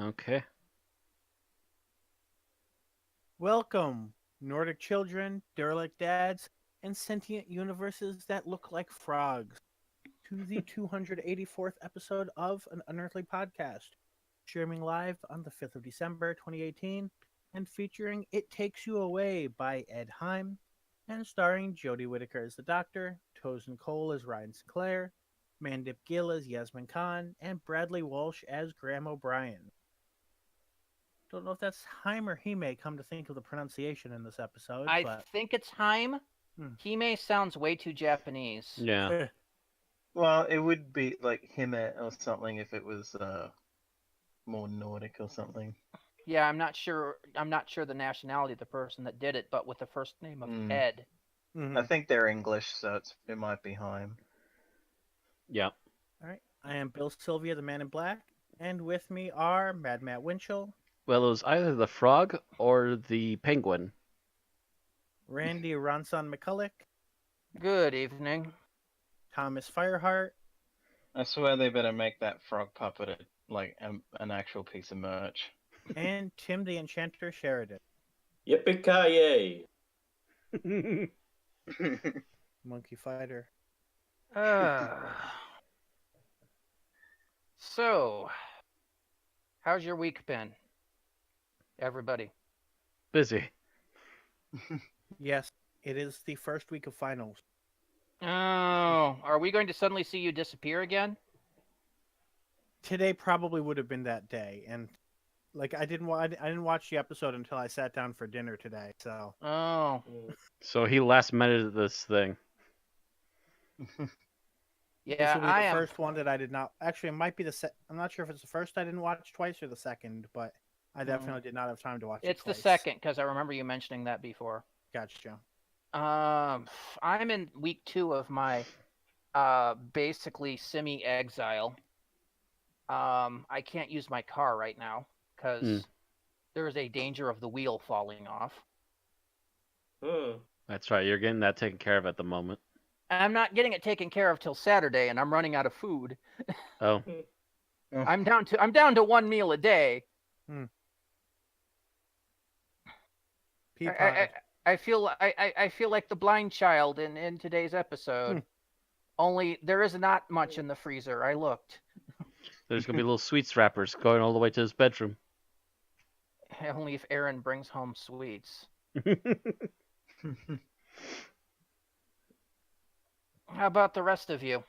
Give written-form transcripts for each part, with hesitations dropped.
Okay. Welcome, Nordic children, derelict dads, and sentient universes that look like frogs, to the 284th episode of an Unearthly podcast, streaming live on the 5th of December 2018, and featuring It Takes You Away by Ed Heim, and starring Jodie Whittaker as the Doctor, Tosin Cole as Ryan Sinclair, Mandip Gill as Yasmin Khan, and Bradley Walsh as Graham O'Brien. Don't know if that's Heim or Hime, come to think of the pronunciation in this episode, I but think it's Heim. Hmm. Hime sounds way too Japanese. Yeah. Well, it would be like Hime or something if it was more Nordic or something. Yeah, I'm not sure. I'm not sure the nationality of the person that did it, but with the first name of Mm. Ed. Mhm. I think they're English, so it might be Heim. Yeah. All right. I am Bill Sylvia, the Man in Black, and with me are Mad Matt Winchell, Well, it was either the frog or the penguin. Randy Ronson McCulloch, Good evening. Thomas Fireheart, I swear they better make that frog puppet like an actual piece of merch. and Tim the Enchanter Sheridan. Yippee-ki-yay! Monkey Fighter. So, how's your week been, everybody? Busy. Yes, it is the first week of finals. Oh, are we going to suddenly see you disappear again? Today probably would have been that day, and like I didn't watch the episode until I sat down for dinner today. So Oh, So he last minute this thing. this yeah, will be I the am. first one that I did not. Actually, it might be I'm not sure if it's the first I didn't watch twice or the second, but I definitely did not have time to watch it It's the twice. second because I remember you mentioning that before. Gotcha. I'm in week 2 of my basically semi-exile. I can't use my car right now because there is a danger of the wheel falling off. That's right. You're getting that taken care of at the moment. I'm not getting it taken care of till Saturday, and I'm running out of food. Oh. I'm down to one meal a day. I feel like the blind child in today's episode. Only there is not much in the freezer. I looked. There's going to be little sweets wrappers going all the way to his bedroom. Only if Aaron brings home sweets. How about the rest of you?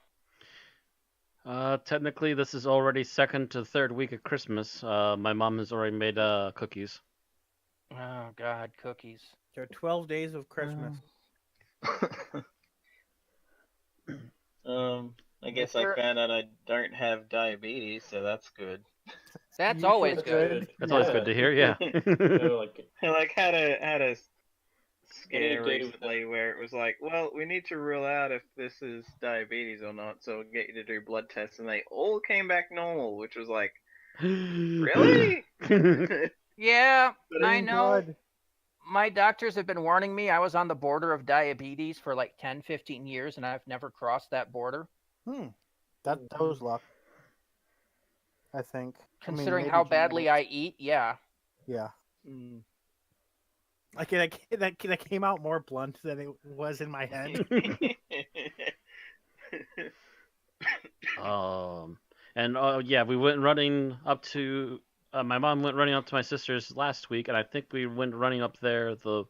Technically, this is already second to third week of Christmas. My mom has already made cookies. Oh, God, cookies. There are 12 days of Christmas. I guess I found out I don't have diabetes, so that's good. That's always good. That's always good to hear, yeah. I like had a scare recently where it was like, well, we need to rule out if this is diabetes or not, so we'll get you to do blood tests, and they all came back normal, which was like, really? Yeah, I in know. blood. My doctors have been warning me. I was on the border of diabetes for like 10, 15 years, and I've never crossed that border. That was luck. I think. Considering maybe how badly genetics. I eat, yeah. Yeah. Like that came out more blunt than it was in my head. Yeah, we went running up to. My mom went running up to my sister's last week, and I think we went running up there the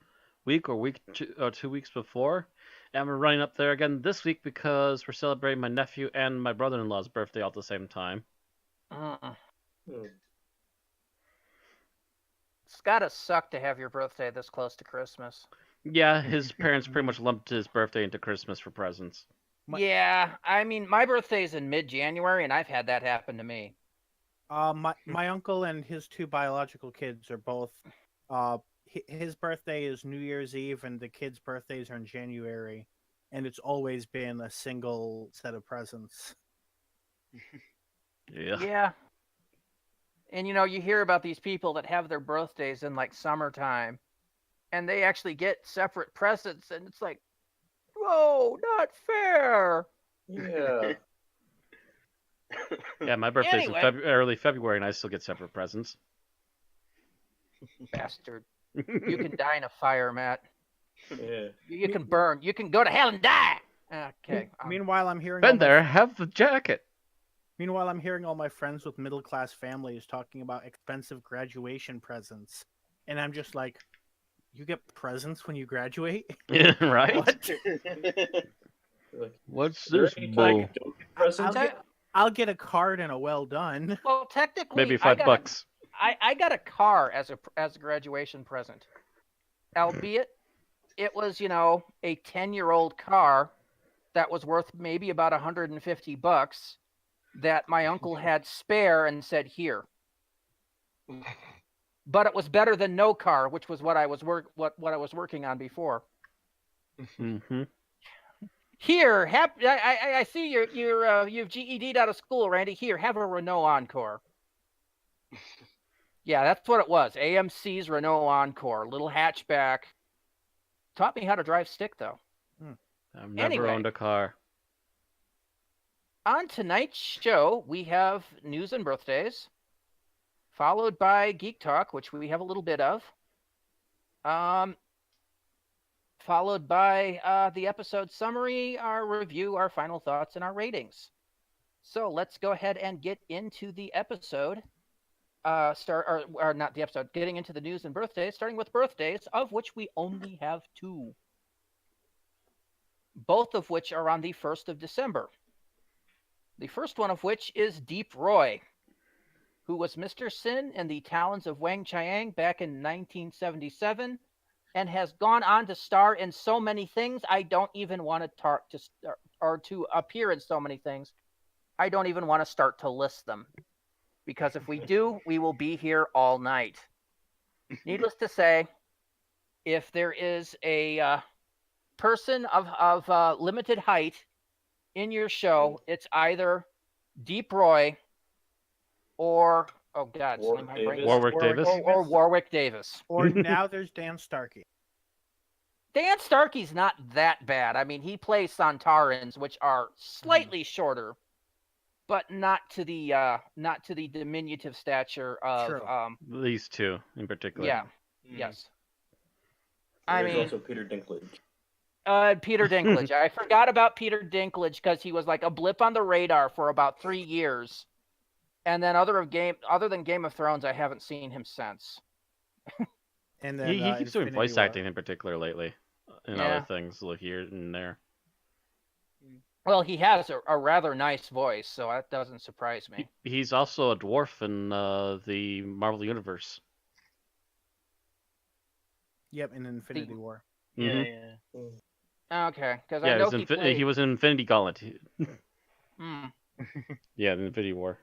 week 2 weeks before. And we're running up there again this week because we're celebrating my nephew and my brother-in-law's birthday all at the same time. It's gotta suck to have your birthday this close to Christmas. Yeah, his parents pretty much lumped his birthday into Christmas for presents. Yeah, I mean, my birthday's in mid-January, and I've had that happen to me. My uncle and his two biological kids are both. His birthday is New Year's Eve, and the kids' birthdays are in January, and it's always been a single set of presents. Yeah. Yeah. And you hear about these people that have their birthdays in like summertime, and they actually get separate presents, and it's like, whoa, not fair. Yeah. Yeah, my birthday's Anyway. in early February, and I still get separate presents. Bastard. You can die in a fire, Matt. Yeah. You can burn. You can go to hell and die. Okay. Meanwhile, I'm hearing Been there, have the jacket. Meanwhile, I'm hearing all my friends with middle-class families talking about expensive graduation presents, and I'm just like, "You get presents when you graduate? Yeah, right? What? Like, What's is there this any time bull? you don't get presents? I'll get a card and a well done." Well, technically, Maybe $5. I got a car as a graduation present, albeit it was a 10-year-old car that was worth maybe about $150 that my uncle had spare and said here. But it was better than no car, which was what I was working on before. Mm-hmm. Here, I see you've GED'd out of school, Randy. Here, have a Renault Encore. Yeah, that's what it was. AMC's Renault Encore, little hatchback. Taught me how to drive stick, though. I've never owned a car. On tonight's show, we have news and birthdays, followed by Geek Talk, which we have a little bit of. Followed by the episode summary, our review, our final thoughts, and our ratings. So let's go ahead and get into the episode. Not the episode, getting into the news and birthdays, starting with birthdays, of which we only have 2. Both of which are on the 1st of December. The first one of which is Deep Roy, who was Mr. Sin in the Talons of Wang Chiang back in 1977, and has gone on to star in so many things, I don't even want to talk to appear in so many things. I don't even want to start to list them. Because if we do, we will be here all night. Needless to say, if there is a person of limited height in your show, it's either Deep Roy or Warwick Davis. Or Warwick Davis. Or now there's Dan Starkey. Dan Starkey's not that bad. I mean, he plays Santarans, which are slightly shorter, but not to the diminutive stature of these two in particular. Yeah. Yes. There's also Peter Dinklage. Peter Dinklage. I forgot about Peter Dinklage because he was like a blip on the radar for about 3 years, and then other than Game of Thrones, I haven't seen him since. And then he keeps doing voice acting in particular lately, and Yeah. other things here and there. Well, he has a rather nice voice, so that doesn't surprise me. He's also a dwarf in the Marvel Universe. Yep, in Infinity War. Yeah. Okay, because I know he was in Infinity Gauntlet. Hmm. Yeah, the Infinity War.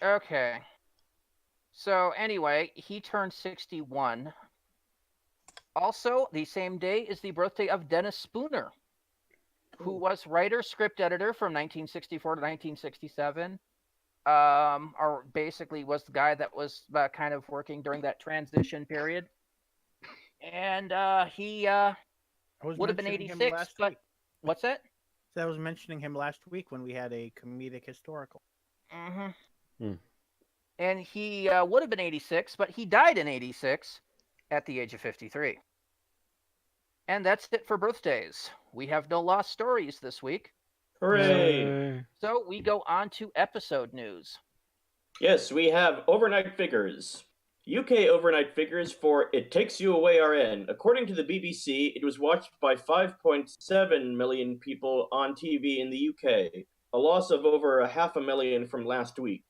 Okay. So anyway, he turned 61. Also, the same day is the birthday of Dennis Spooner, who was writer, script editor from 1964 to 1967. Or basically was the guy that was kind of working during that transition period. And he would have been 86, but week. What's that? So I was mentioning him last week when we had a comedic historical. Mm-hmm. And he would have been 86, but he died in 86 at the age of 53. And that's it for birthdays. We have no lost stories this week. Hooray! So we go on to episode news. Yes, we have overnight figures. UK overnight figures for It Takes You Away RN. According to the BBC, it was watched by 5.7 million people on TV in the UK, a loss of over 500,000 from last week.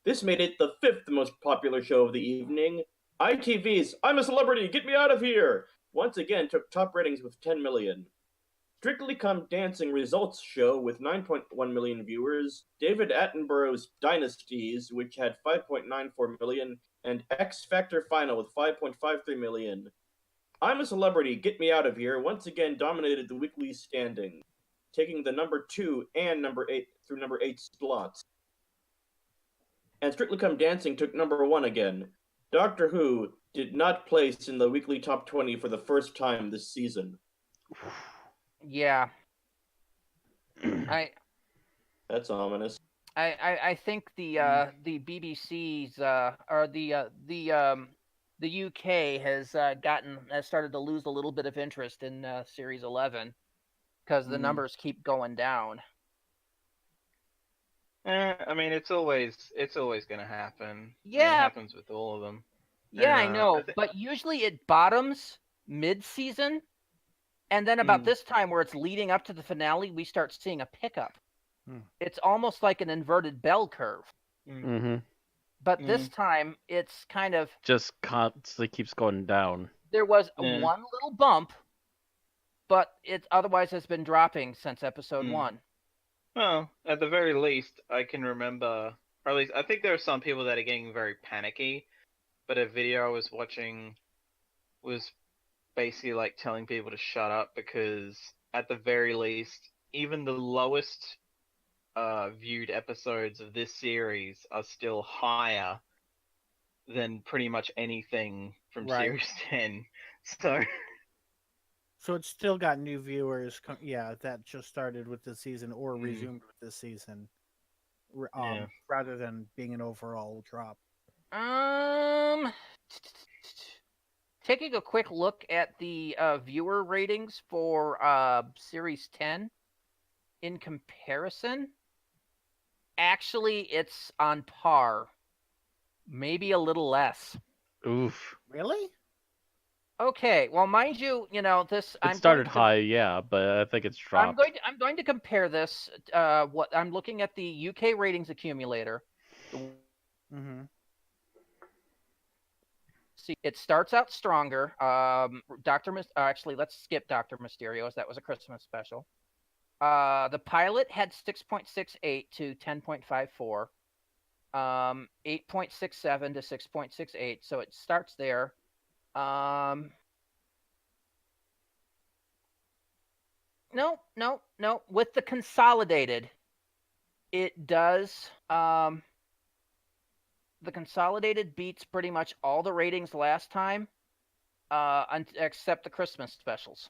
This made it the 5th most popular show of the evening. ITV's I'm a Celebrity, Get Me Out of Here! Once again took top ratings with 10 million. Strictly Come Dancing results show with 9.1 million viewers, David Attenborough's Dynasties, which had 5.94 million, and X Factor Final with 5.53 million. I'm a Celebrity, Get Me Out of Here once again dominated the weekly standing, taking the number 2 and number 8 through number 8 slots. And Strictly Come Dancing took number 1 again. Doctor Who did not place in the weekly top 20 for the first time this season. Yeah. That's ominous. I think the BBC's or the UK has started to lose a little bit of interest in Series 11 because the numbers keep going down. I mean, it's always going to happen. I mean, it Yeah, happens with all of them. yeah, And I I know, think but usually it bottoms mid-season, and then about this time where it's leading up to the finale, we start seeing a pickup. It's almost like an inverted bell curve. Mm-hmm. But this time, it's kind of Just constantly keeps going down. there was one little bump, but it otherwise has been dropping since episode 1. Well, at the very least, I can remember, or at least I think there are some people that are getting very panicky. But a video I was watching was basically like telling people to shut up because at the very least, even the lowest viewed episodes of this series are still higher than pretty much anything from Series 10. So it's still got new viewers. That just started with this season or resumed with this season, rather than being an overall drop. Taking a quick look at the viewer ratings for Series 10 in comparison, actually it's on par, maybe a little less. Oof. Really? Okay, well, mind you, this. It started high, yeah, but I think it's dropped. I'm going to compare this. What I'm looking at the UK ratings accumulator. See, it starts out stronger. Actually, let's skip Dr. Mysterio, as that was a Christmas special. The pilot had 6.68 to 10.54, 8.67 to 6.68. So it starts there. No. With the consolidated, it does. The consolidated beats pretty much all the ratings last time, except the Christmas specials.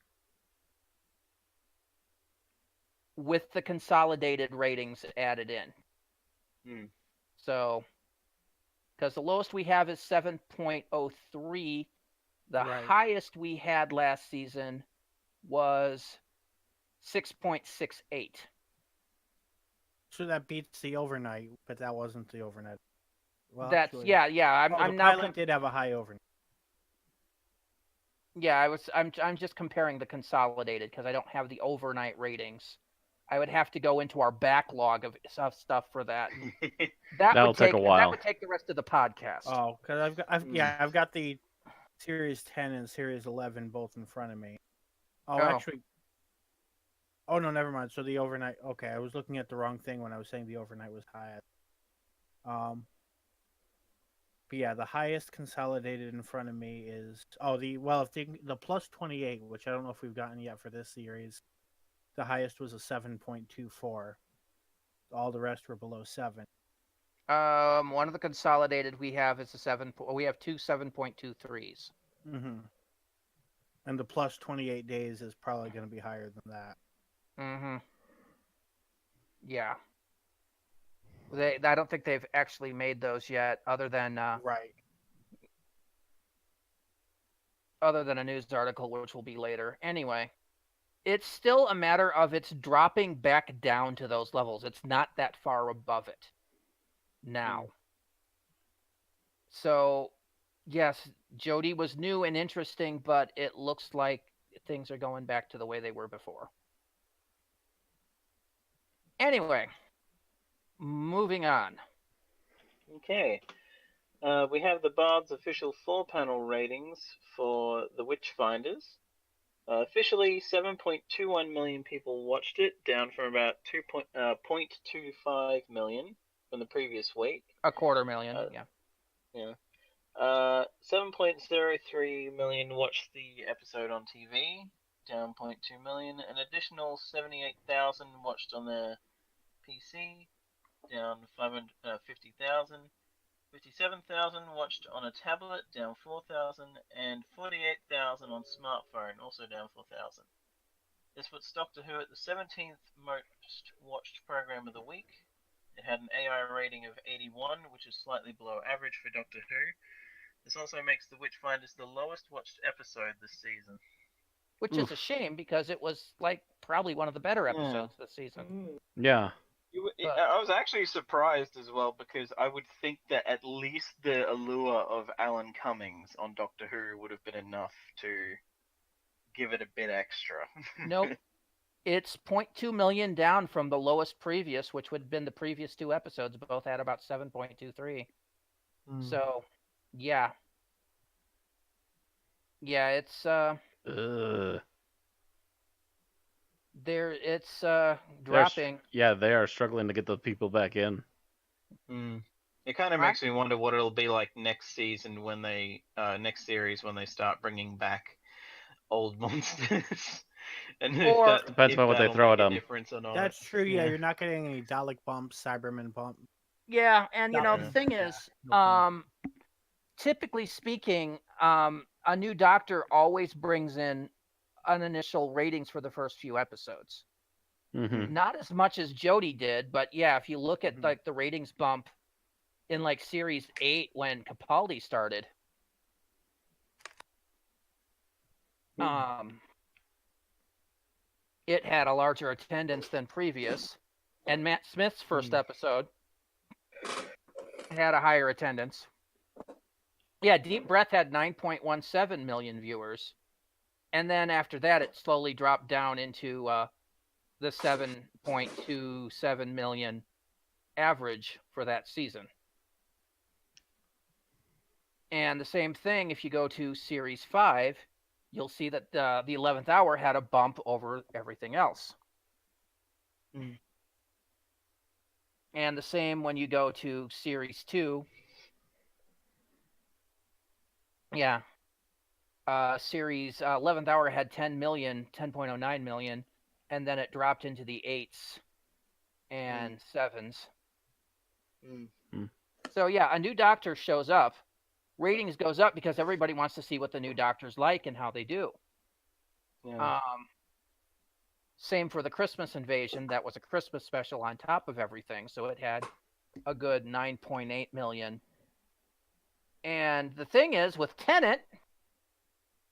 With the consolidated ratings added in. So, because the lowest we have is 7.03, the highest we had last season was 6.68. So that beats the overnight, but that wasn't the overnight. Well, that's actually, yeah. I'm now. Pilot did have a high overnight. Yeah, I'm just comparing the consolidated because I don't have the overnight ratings. I would have to go into our backlog of stuff for that. That'll take a while. That would take the rest of the podcast. Oh, because I've got the Series 10 and Series 11 both in front of me. Actually. Oh no, never mind. So the overnight. Okay, I was looking at the wrong thing when I was saying the overnight was high. But yeah, the highest consolidated in front of me is the plus 28, which I don't know if we've gotten yet for this series. The highest was a 7.24. All the rest were below 7. One of the consolidated we have is a 7. We have two 7.23s. And the plus 28 days is probably going to be higher than that. Yeah. I don't think they've actually made those yet, other than other than a news article, which will be later. Anyway, it's still a matter of it's dropping back down to those levels. It's not that far above it now. So, yes, Jody was new and interesting, but it looks like things are going back to the way they were before. Anyway, moving on. Okay. We have the Bard's official 4-panel ratings for The Witchfinders. Officially, 7.21 million people watched it, down from about 0.25 million from the previous week. 250,000, yeah. Yeah. 7.03 million watched the episode on TV, down 0.2 million. An additional 78,000 watched on their PC, down 50,000. 57,000 watched on a tablet, down 4,000, and 48,000 on smartphone, also down 4,000. This puts Doctor Who at the 17th most watched program of the week, It had an AI rating of 81, which is slightly below average for Doctor Who. This also makes The Witchfinders the lowest watched episode this season. Which is a shame because it was like probably one of the better episodes this season. Yeah. But- I was actually surprised as well because I would think that at least the allure of Alan Cummings on Doctor Who would have been enough to give it a bit extra. Nope. It's 0.2 million down from the lowest previous, which would have been the previous two episodes. Both had about 7.23. So, yeah. Yeah, it's it's dropping. Yeah, they are struggling to get the people back in. It kind of makes me wonder what it'll be like next season when they next series when they start bringing back old monsters. And Or- Depends on what they throw at them. That's true. Yeah, you're not getting any Dalek bumps, Cyberman bump. Yeah, and Yeah. the thing is, no typically speaking, a new Doctor always brings in an initial ratings for the first few episodes. Mm-hmm. Not as much as Jodie did, but yeah, if you look at like the ratings bump in like series 8 when Capaldi started, it had a larger attendance than previous, and Matt Smith's first episode had a higher attendance. Yeah, Deep Breath had 9.17 million viewers, and then after that, it slowly dropped down into the 7.27 million average for that season. And the same thing, if you go to Series 5, you'll see that the 11th Hour had a bump over everything else. And the same when you go to Series 2. Yeah. Series 11th Hour had 10.09 million, and then it dropped into the 8s and 7s. So yeah, a new Doctor shows up. Ratings goes up because everybody wants to see what the new Doctor's like and how they do. Yeah. Same for the Christmas Invasion. That was a Christmas special on top of everything, so it had a good 9.8 million. And the thing is, with Tenet,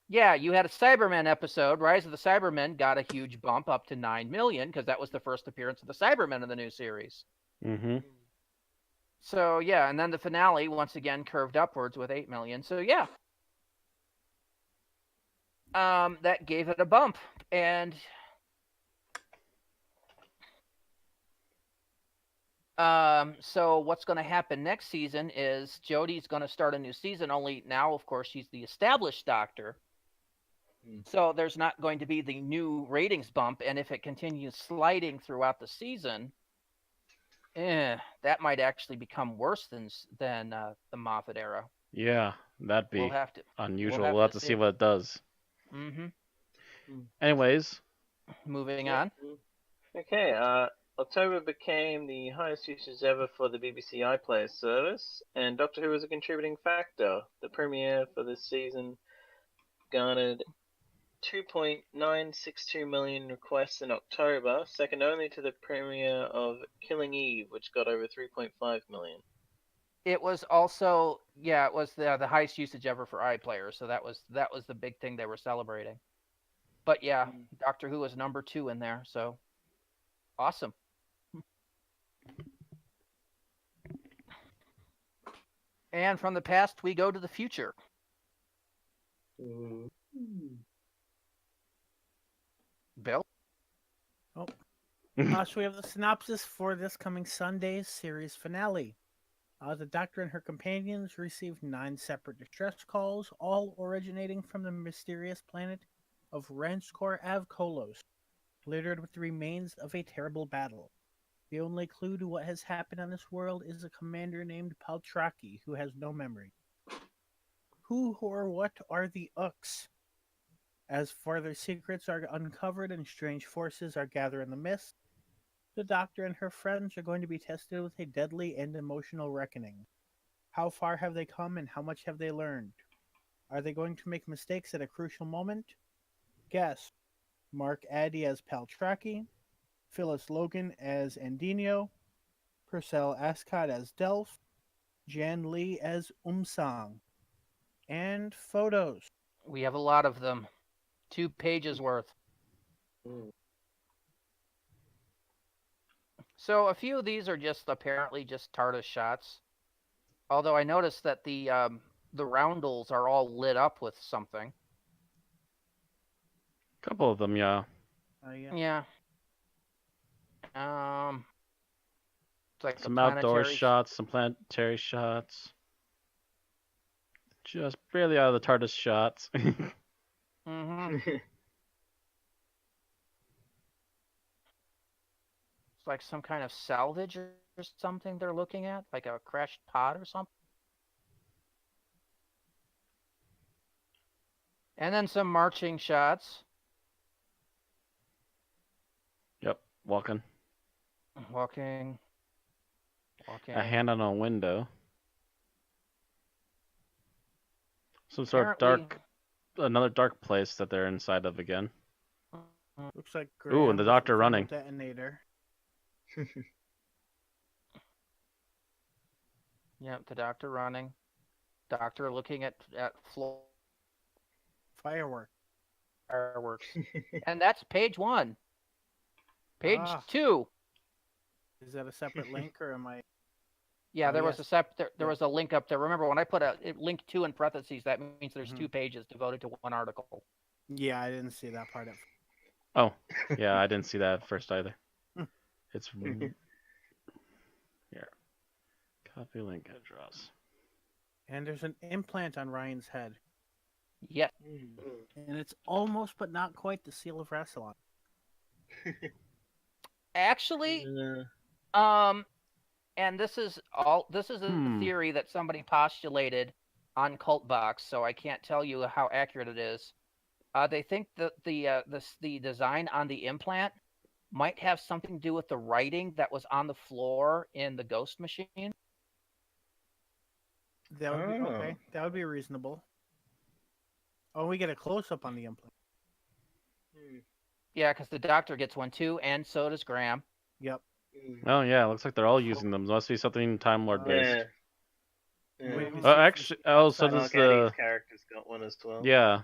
yeah, you had a Cybermen episode. Rise of the Cybermen got a huge bump up to 9 million because that was the first appearance of the Cybermen in the new series. Mm-hmm. So, yeah, and then the finale, once again, curved upwards with 8 million. So, yeah. That gave it a bump. And so what's going to happen next season is Jodie's going to start a new season, only now, of course, she's the established Doctor. So there's not going to be the new ratings bump, and if it continues sliding throughout the season, that might actually become worse than the Moffat era. Yeah, that'd be unusual. We'll have to see what it does. Mm-hmm. Anyways. Moving on. Okay, October became the highest usage ever for the BBC iPlayer service, and Doctor Who was a contributing factor. The premiere for this season garnered 2.962 million requests in October, second only to the premiere of Killing Eve, which got over 3.5 million. It was also, it was the highest usage ever for iPlayer, so that was the big thing they were celebrating. But yeah, Doctor Who was number 2 in there, so awesome. And from the past, we go to the future. Bill? Oh. So we have the synopsis for this coming Sunday's series finale. The Doctor and her companions received 9 separate distress calls, all originating from the mysterious planet of Ranskor Avkolos, littered with the remains of a terrible battle. The only clue to what has happened on this world is a commander named Paltraki, who has no memory. Who or what are the Uks? As further secrets are uncovered and strange forces are gathered in the mist, the Doctor and her friends are going to be tested with a deadly and emotional reckoning. How far have they come and how much have they learned? Are they going to make mistakes at a crucial moment? Guess. Mark Addy as Paltraki, Phyllis Logan as Andinio, Purcell Ascot as Delph, Jan Lee as Umsang. And photos. We have a lot of them. 2 pages worth. So a few of these are just apparently just TARDIS shots. Although I noticed that the roundels are all lit up with something. Couple of them, yeah. Yeah. It's like Some the outdoor planetary shots, some planetary shots. Just barely out of the TARDIS shots. Mm-hmm. It's like some kind of salvage or something they're looking at, like a crashed pod or something. And then some marching shots. Yep, walking. Walking. A hand on a window. Some sort of Apparently- another dark place that they're inside of again. Looks like Ooh, and the Graham doctor with running. Detonator. Yep, the doctor running. Doctor looking at floor Firework. fireworks. And that's page 1. Page Ah. 2. Is that a separate link or am I? Yeah, Oh, there yes. was there was a link up there. Remember when I put a link 2 in parentheses, that means there's Mhm. 2 pages devoted to one article. Yeah, I didn't see that part of. Oh, yeah, I didn't see that at first either. Hmm. It's here. Copy link address. And there's an implant on Ryan's head, Yes. and it's almost but not quite the seal of Rassilon. Actually, and this is a theory that somebody postulated on Cultbox, so I can't tell you how accurate it is. They think that the design on the implant might have something to do with the writing that was on the floor in the ghost machine. That would be okay. That would be reasonable. Oh, we get a close up on the implant. Yeah, because the doctor gets one too, and so does Graham. Yep. Oh yeah, looks like they're all using them. Must be something Time Lord based. Yeah. Wait, Oh, actually, so outside does Gaddy's the character's got one as well. yeah.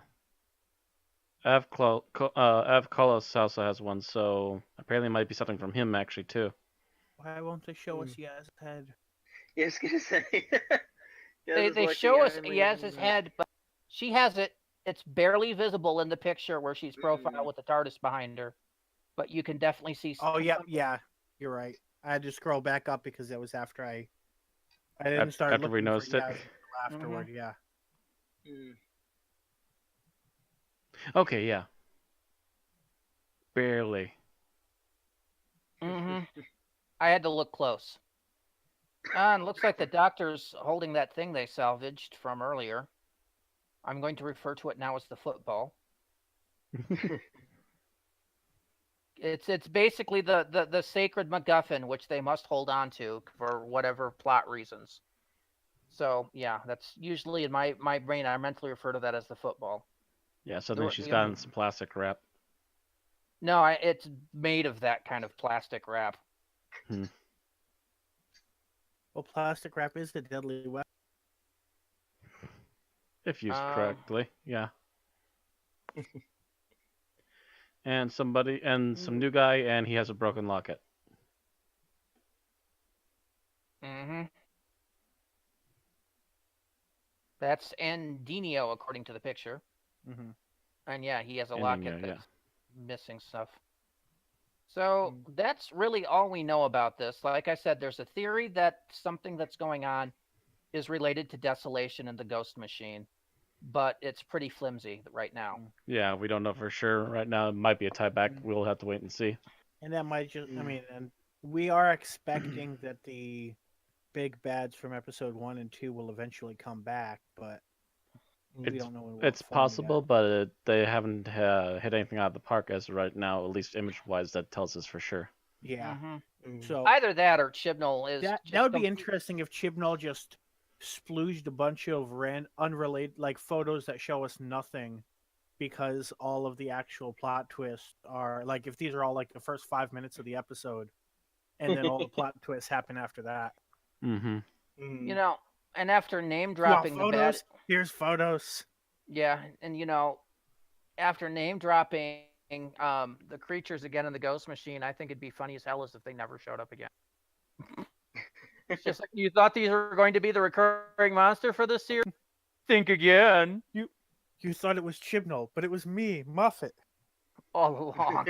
Avkolos also has one, so apparently it might be something from him actually too. Why won't they show us Yaz's head? Yeah, I was gonna say. They show us Yaz's head, but she has it. It's barely visible in the picture where she's profiled with the TARDIS behind her, but you can definitely see. Oh, yeah, you're right. I had to scroll back up because it was after I didn't start After we looking noticed for it. Yaz afterward. Yeah. Okay, yeah. Barely. I had to look close. And looks like the doctor's holding that thing they salvaged from earlier. I'm going to refer to it now as the football. It's basically the sacred MacGuffin, which they must hold on to for whatever plot reasons. So yeah, that's usually in my brain. I mentally refer to that as the football. Yeah, suddenly she's got in some plastic wrap. No, it's made of that kind of plastic wrap. Well, plastic wrap is the deadly weapon. If used correctly, yeah. And some new guy, and he has a broken locket. That's Andinio, according to the picture. And yeah, he has a locket that's missing stuff. So that's really all we know about this. Like I said, there's a theory that something that's going on is related to Desolation and the Ghost Machine, but it's pretty flimsy right now. Yeah, we don't know for sure right now. It might be a tie back. We'll have to wait and see. And that might just, and we are expecting that the big bads from episode 1 and 2 will eventually come back, but we don't know when. It's possible, but they haven't hit anything out of the park as of right now, at least image-wise, that tells us for sure. Yeah. So either that or Chibnall is. That would be interesting if Chibnall just splooged a bunch of unrelated, like photos that show us nothing, because all of the actual plot twists are like, if these are all like the first 5 minutes of the episode, and then all the plot twists happen after that. Mm-hmm. You know, and after name You want dropping the bad, photos? Here's photos. yeah, and after name dropping the creatures again in the Ghost Machine, I think it'd be funny as hell as if they never showed up again. It's just like, you thought these were going to be the recurring monster for this series? Think again. You thought it was Chibnall, but it was me, Muffet. All along.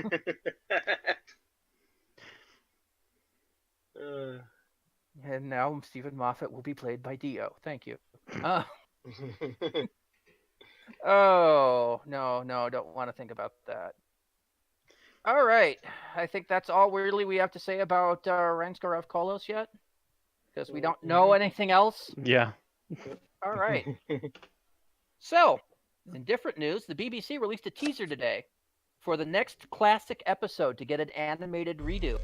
And now Stephen Moffat will be played by Dio. Thank you. Oh, no, don't want to think about that. All right. I think that's all really we have to say about Ranskar Kolos yet. Because we don't know anything else. Yeah. All right. So, in different news, the BBC released a teaser today for the next classic episode to get an animated redo.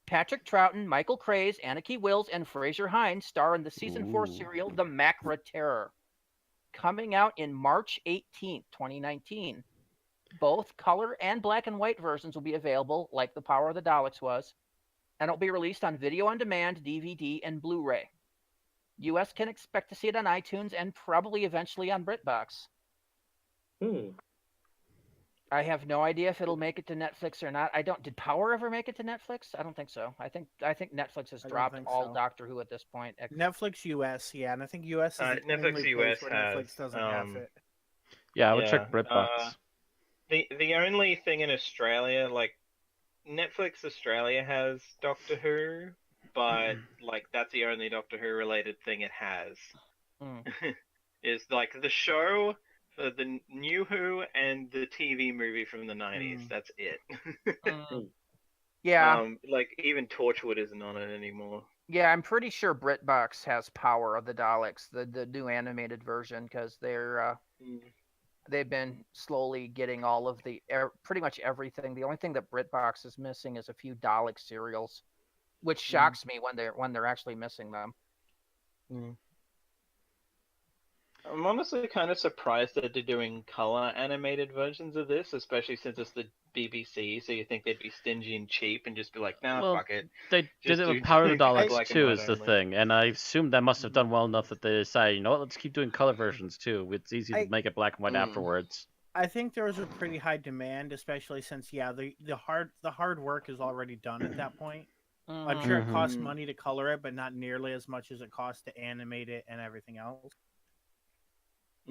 Patrick Troughton, Michael Craze, Anarchy Wills, and Fraser Hines star in the season 4 serial The Macra Terror, coming out in March 18th, 2019. Both color and black and white versions will be available, like The Power of the Daleks was, and it'll be released on video on demand, DVD, and Blu-ray. US can expect to see it on iTunes and probably eventually on BritBox. I have no idea if it'll make it to Netflix or not. Did Power ever make it to Netflix? I don't think so. I think Netflix has dropped all Doctor Who at this point. Netflix US, yeah, and I think US is the Netflix only US place where has, Netflix doesn't have it. Yeah, I would check BritBox. The only thing in Australia, like Netflix Australia has Doctor Who, but like that's the only Doctor Who related thing it has. Is like the show, the new Who, and the TV movie from the 90s. That's it. Yeah. Like even Torchwood isn't on it anymore. Yeah, I'm pretty sure BritBox has Power of the Daleks, the new animated version, because they've been slowly getting all of pretty much everything. The only thing that BritBox is missing is a few Dalek serials, which shocks me when they're actually missing them. I'm honestly kind of surprised that they're doing color animated versions of this, especially since it's the BBC, so you think they'd be stingy and cheap and just be like, nah, fuck it. They did it with Power of the Daleks too, is the thing, and I assume that must have done well enough that they decided, you know what, let's keep doing color versions too. It's easy to make it black and white afterwards. I think there was a pretty high demand, especially since the hard work is already done at that point. I'm sure it costs money to color it, but not nearly as much as it costs to animate it and everything else.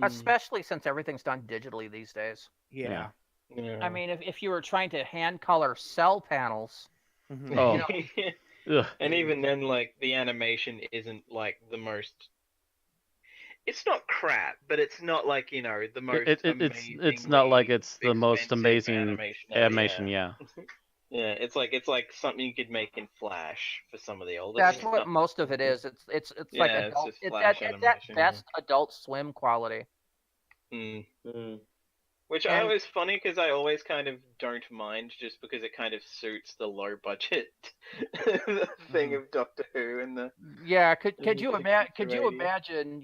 Especially since everything's done digitally these days. Yeah. I mean, if you were trying to hand color cell panels, and even then, like the animation isn't like the most. It's not crap, but it's not like the most. It's not like it's the most amazing animation. Yeah. Yeah, it's like something you could make in Flash for some of the older. That's stuff. what most of it is. It's like adult. It's at best Adult Swim quality. Which I always funny because I always kind of don't mind just because it kind of suits the low budget thing of Doctor Who and the. Yeah, could you imagine?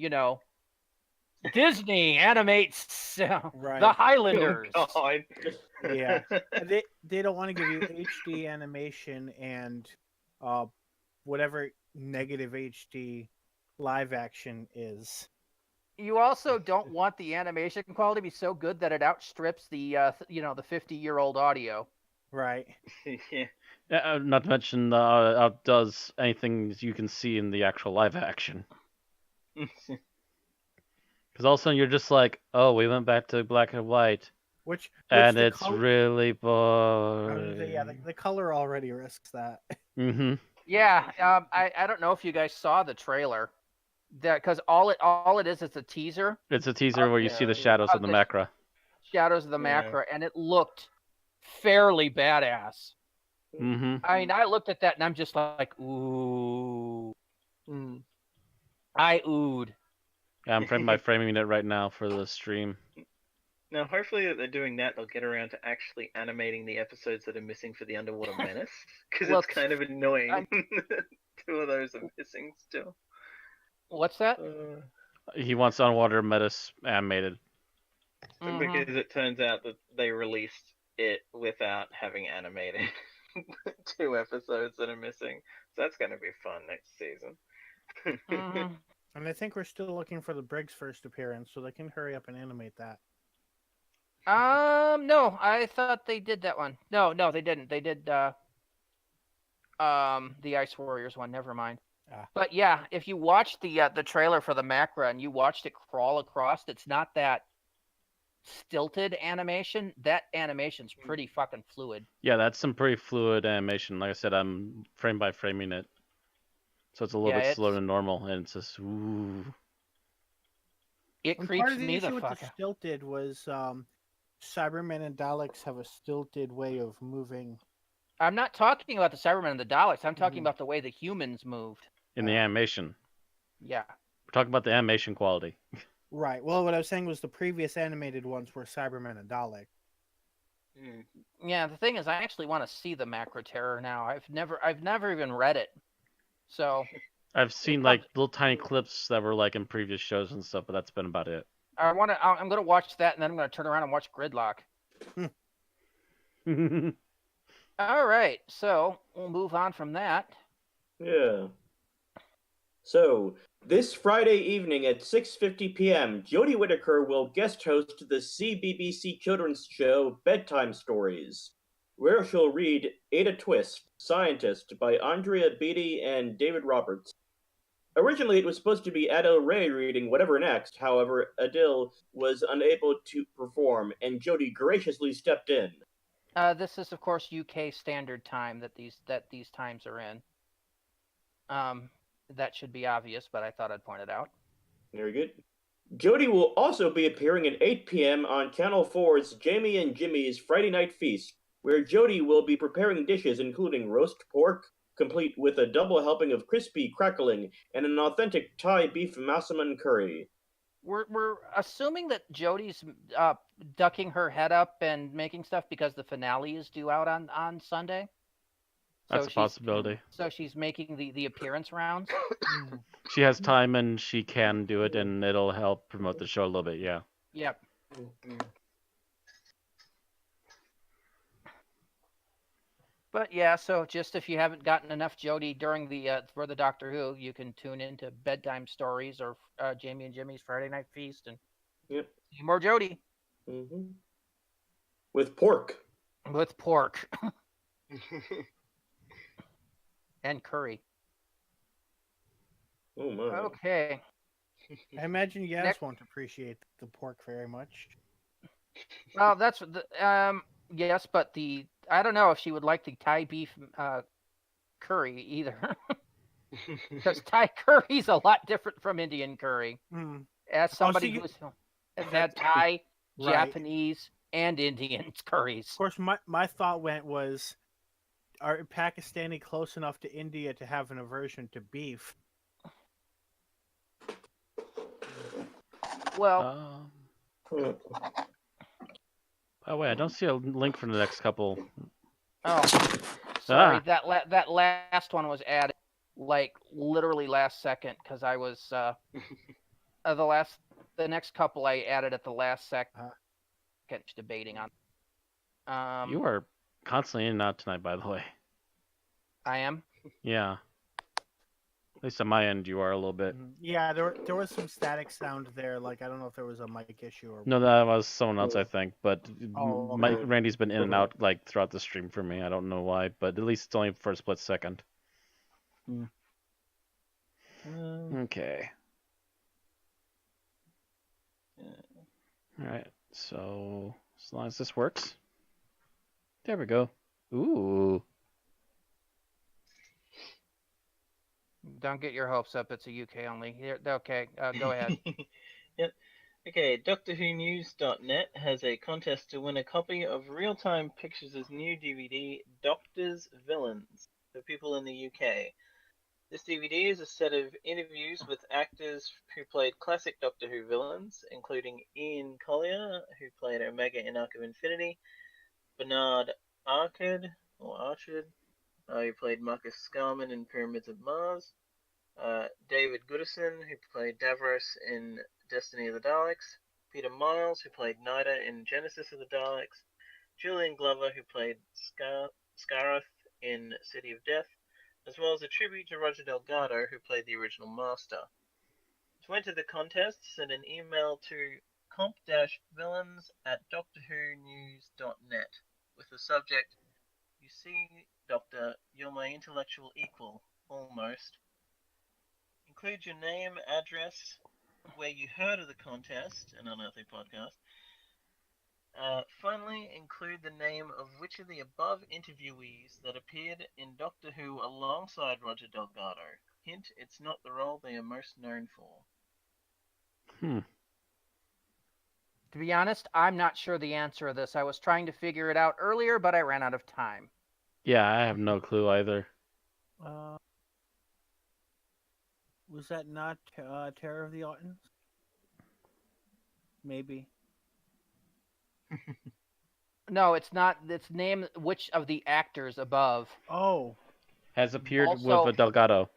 Disney animates the Highlanders. Oh, God. Yeah, they don't want to give you HD animation and whatever negative HD live action is. You also don't want the animation quality to be so good that it outstrips the the 50-year-old audio. Right. Yeah. Not to mention outdoes anything you can see in the actual live action. Because all of a sudden you're just like, oh, we went back to black and white. Which it's really boring. The color already risks that. Yeah, I don't know if you guys saw the trailer. Because all it is a teaser. It's a teaser where you see the shadows of the Macra. Shadows of the Macra, and it looked fairly badass. I mean, I looked at that and I'm just like, ooh. I oohed. Yeah, I'm framing it right now for the stream. Now, hopefully that they're doing that, they'll get around to actually animating the episodes that are missing for the Underwater Menace. Because it's kind of annoying. 2 of those are missing still. What's that? He wants Underwater Menace animated. Because it turns out that they released it without having animated 2 episodes that are missing. So that's going to be fun next season. Mhm. And I think we're still looking for the Briggs first appearance, so they can hurry up and animate that. No, I thought they did that one. No, they didn't. They did the Ice Warriors one. Never mind. Ah. But yeah, if you watch the trailer for the Macra and you watched it crawl across, it's not that stilted animation. That animation's pretty fucking fluid. Yeah, that's some pretty fluid animation. Like I said, I'm frame by framing it, so it's a little Yeah, bit slower it's than normal, and it's just ooh. it And part creeps of the me the issue with the fuck out. stilted was Cybermen and Daleks have a stilted way of moving. I'm not talking about the Cybermen and the Daleks. I'm talking Mhm. about the way the humans moved. In the animation. Yeah. We're talking about the animation quality. Right. Well, what I was saying was the previous animated ones were Cybermen and Dalek. Yeah, the thing is, I actually want to see the Macro Terror now. I've never even read it. So I've seen like little tiny clips that were like in previous shows and stuff, but that's been about it. I'm gonna watch that, and then I'm gonna turn around and watch Gridlock. All right, so we'll move on from that. Yeah. So, this Friday evening at 6:50 p.m., Jodie Whittaker will guest host the CBBC children's show Bedtime Stories, where she'll read Ada Twist, Scientist by Andrea Beatty and David Roberts. Originally, it was supposed to be Adele Ray reading Whatever Next. However, Adele was unable to perform, and Jodie graciously stepped in. This is, of course, UK Standard Time that these times are in. That should be obvious, but I thought I'd point it out. Very good. Jodie will also be appearing at 8 p.m. on Channel 4's Jamie and Jimmy's Friday Night Feast, where Jodie will be preparing dishes including roast pork, complete with a double helping of crispy crackling, and an authentic Thai beef massaman curry. We're assuming that Jodie's ducking her head up and making stuff because the finale is due out on Sunday. That's a possibility. So she's making the appearance rounds. She has time and she can do it, and it'll help promote the show a little bit. Yeah. Yep. But yeah, so just if you haven't gotten enough Jodie during for the Doctor Who, you can tune into Bedtime Stories or Jamie and Jimmy's Friday Night Feast and see more Jodie. Mm-hmm. With pork. With pork. And curry. Oh my. Okay. I imagine Yaz won't appreciate the pork very much. Well, that's yes, but I don't know if she would like the Thai beef curry either. Because Thai curry's a lot different from Indian curry. As somebody who's has had Thai, right. Japanese, and Indian curries. Of course, my thought was, are Pakistani close enough to India to have an aversion to beef? Well, by the way, I don't see a link for the next couple. Oh, sorry. That last one was added like literally last second because I was the next couple I added at the last second debating on. You are constantly in and out tonight, by the way. I am? Yeah. At least on my end, you are a little bit. Yeah, there was some static sound there. Like, I don't know if there was a mic issue or. No, that was someone else, I think. But okay. Randy's been in and out like throughout the stream for me. I don't know why, but at least it's only for a split second. Okay. All right. So as long as this works, there we go. Ooh. Don't get your hopes up. It's a UK only. Okay, go ahead. Yep. Okay, DoctorWhoNews.net has a contest to win a copy of Real Time Pictures' new DVD, Doctor's Villains, for people in the UK. This DVD is a set of interviews with actors who played classic Doctor Who villains, including Ian Collier, who played Omega in Arc of Infinity, Bernard Archard, who played Marcus Scarman in Pyramids of Mars, David Goodison, who played Davros in Destiny of the Daleks, Peter Miles, who played Nida in Genesis of the Daleks, Julian Glover, who played Scarroth in City of Death, as well as a tribute to Roger Delgado, who played the original Master. To enter the contest, send an email to comp-villains@doctorwhonews.net with the subject, "You see, Doctor, you're my intellectual equal, almost." Include your name, address, where you heard of the contest, an Unearthly podcast. Finally, include the name of which of the above interviewees that appeared in Doctor Who alongside Roger Delgado. Hint, it's not the role they are most known for. To be honest, I'm not sure the answer to this. I was trying to figure it out earlier, but I ran out of time. Yeah, I have no clue either. Was that not Terror of the Autons? Maybe. No, it's not. It's name which of the actors above Oh, Has appeared Also- with a Delgado.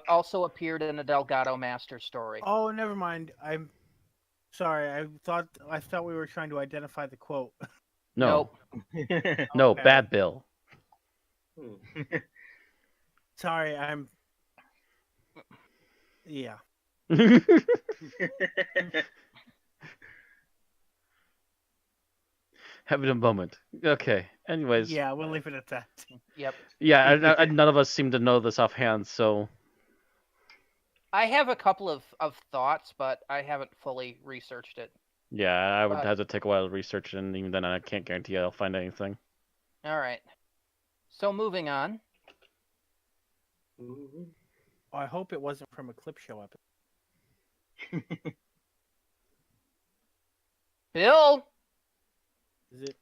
also appeared in the Delgado Master story. oh, never mind. I'm sorry. I thought we were trying to identify the quote. No, Nope. no, Okay. Bad Bill. Sorry, I'm. Yeah. Having a moment. Okay. Anyways. Yeah, we'll leave it at that. Yep. Yeah, none of us seem to know this offhand, so I have a couple of thoughts, but I haven't fully researched it. yeah, I would But- have to take a while to research it, and even then, I can't guarantee I'll find anything. All right. So moving on. Oh, I hope it wasn't from a clip show episode. Bill. Is it?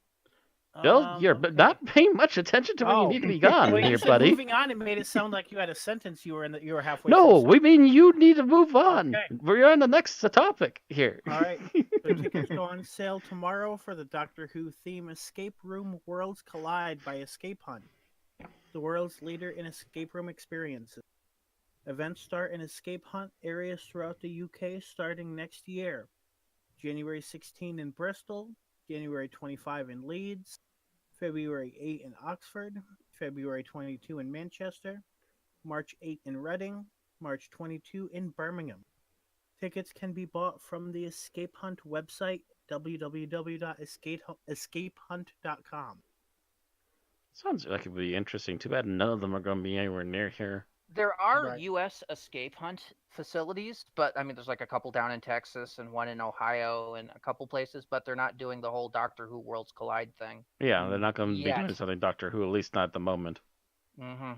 Bill, you're okay. not paying much attention to when you need to be gone Wait, you here, said buddy. moving on, it made it sound like you had a sentence you were halfway. No, through. we mean you need to move on. Okay. We're on the next topic here. All right. The tickets go on sale tomorrow for the Doctor Who theme Escape Room Worlds Collide by Escape Hunt, the world's leader in escape room experiences. Events start in Escape Hunt areas throughout the UK starting next year. January 16 in Bristol, January 25 in Leeds, February 8 in Oxford, February 22 in Manchester, March 8 in Reading, March 22 in Birmingham. Tickets can be bought from the Escape Hunt website, www.escapehunt.com. Sounds like it would be interesting. Too bad none of them are going to be anywhere near here. There are Right. U.S. escape hunt facilities, but I mean, there's like a couple down in Texas and one in Ohio and a couple places, but they're not doing the whole Doctor Who Worlds Collide thing. Yeah, they're not going to be Yet. doing something Doctor Who, at least not at the moment. Mm-hmm.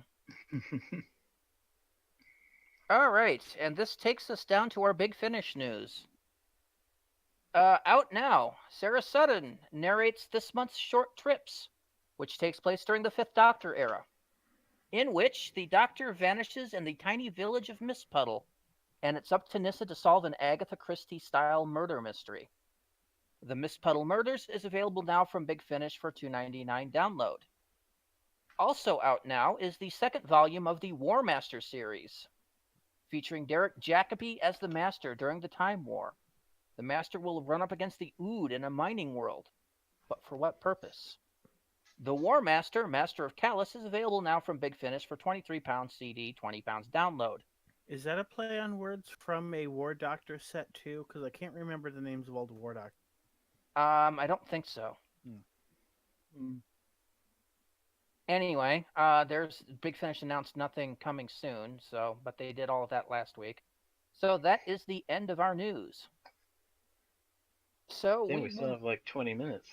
All right, and this takes us down to our Big Finish news. Out now, Sarah Sutton narrates this month's Short Trips, which takes place during the Fifth Doctor era, in which the Doctor vanishes in the tiny village of Mistpuddle, and it's up to Nyssa to solve an Agatha Christie-style murder mystery. The Mistpuddle Murders is available now from Big Finish for $2.99 download. Also out now is the second volume of the War Master series, featuring Derek Jacobi as the Master during the Time War. The Master will run up against the Ood in a mining world, but for what purpose? The War Master, Master of Callus, is available now from Big Finish for £23 CD, £20 download. Is that a play on words from a War Doctor set too? Because I can't remember the names of all the War Doctors. I don't think so. Anyway, there's Big Finish announced nothing coming soon, but they did all of that last week. So that is the end of our news. So I think we still have like 20 minutes.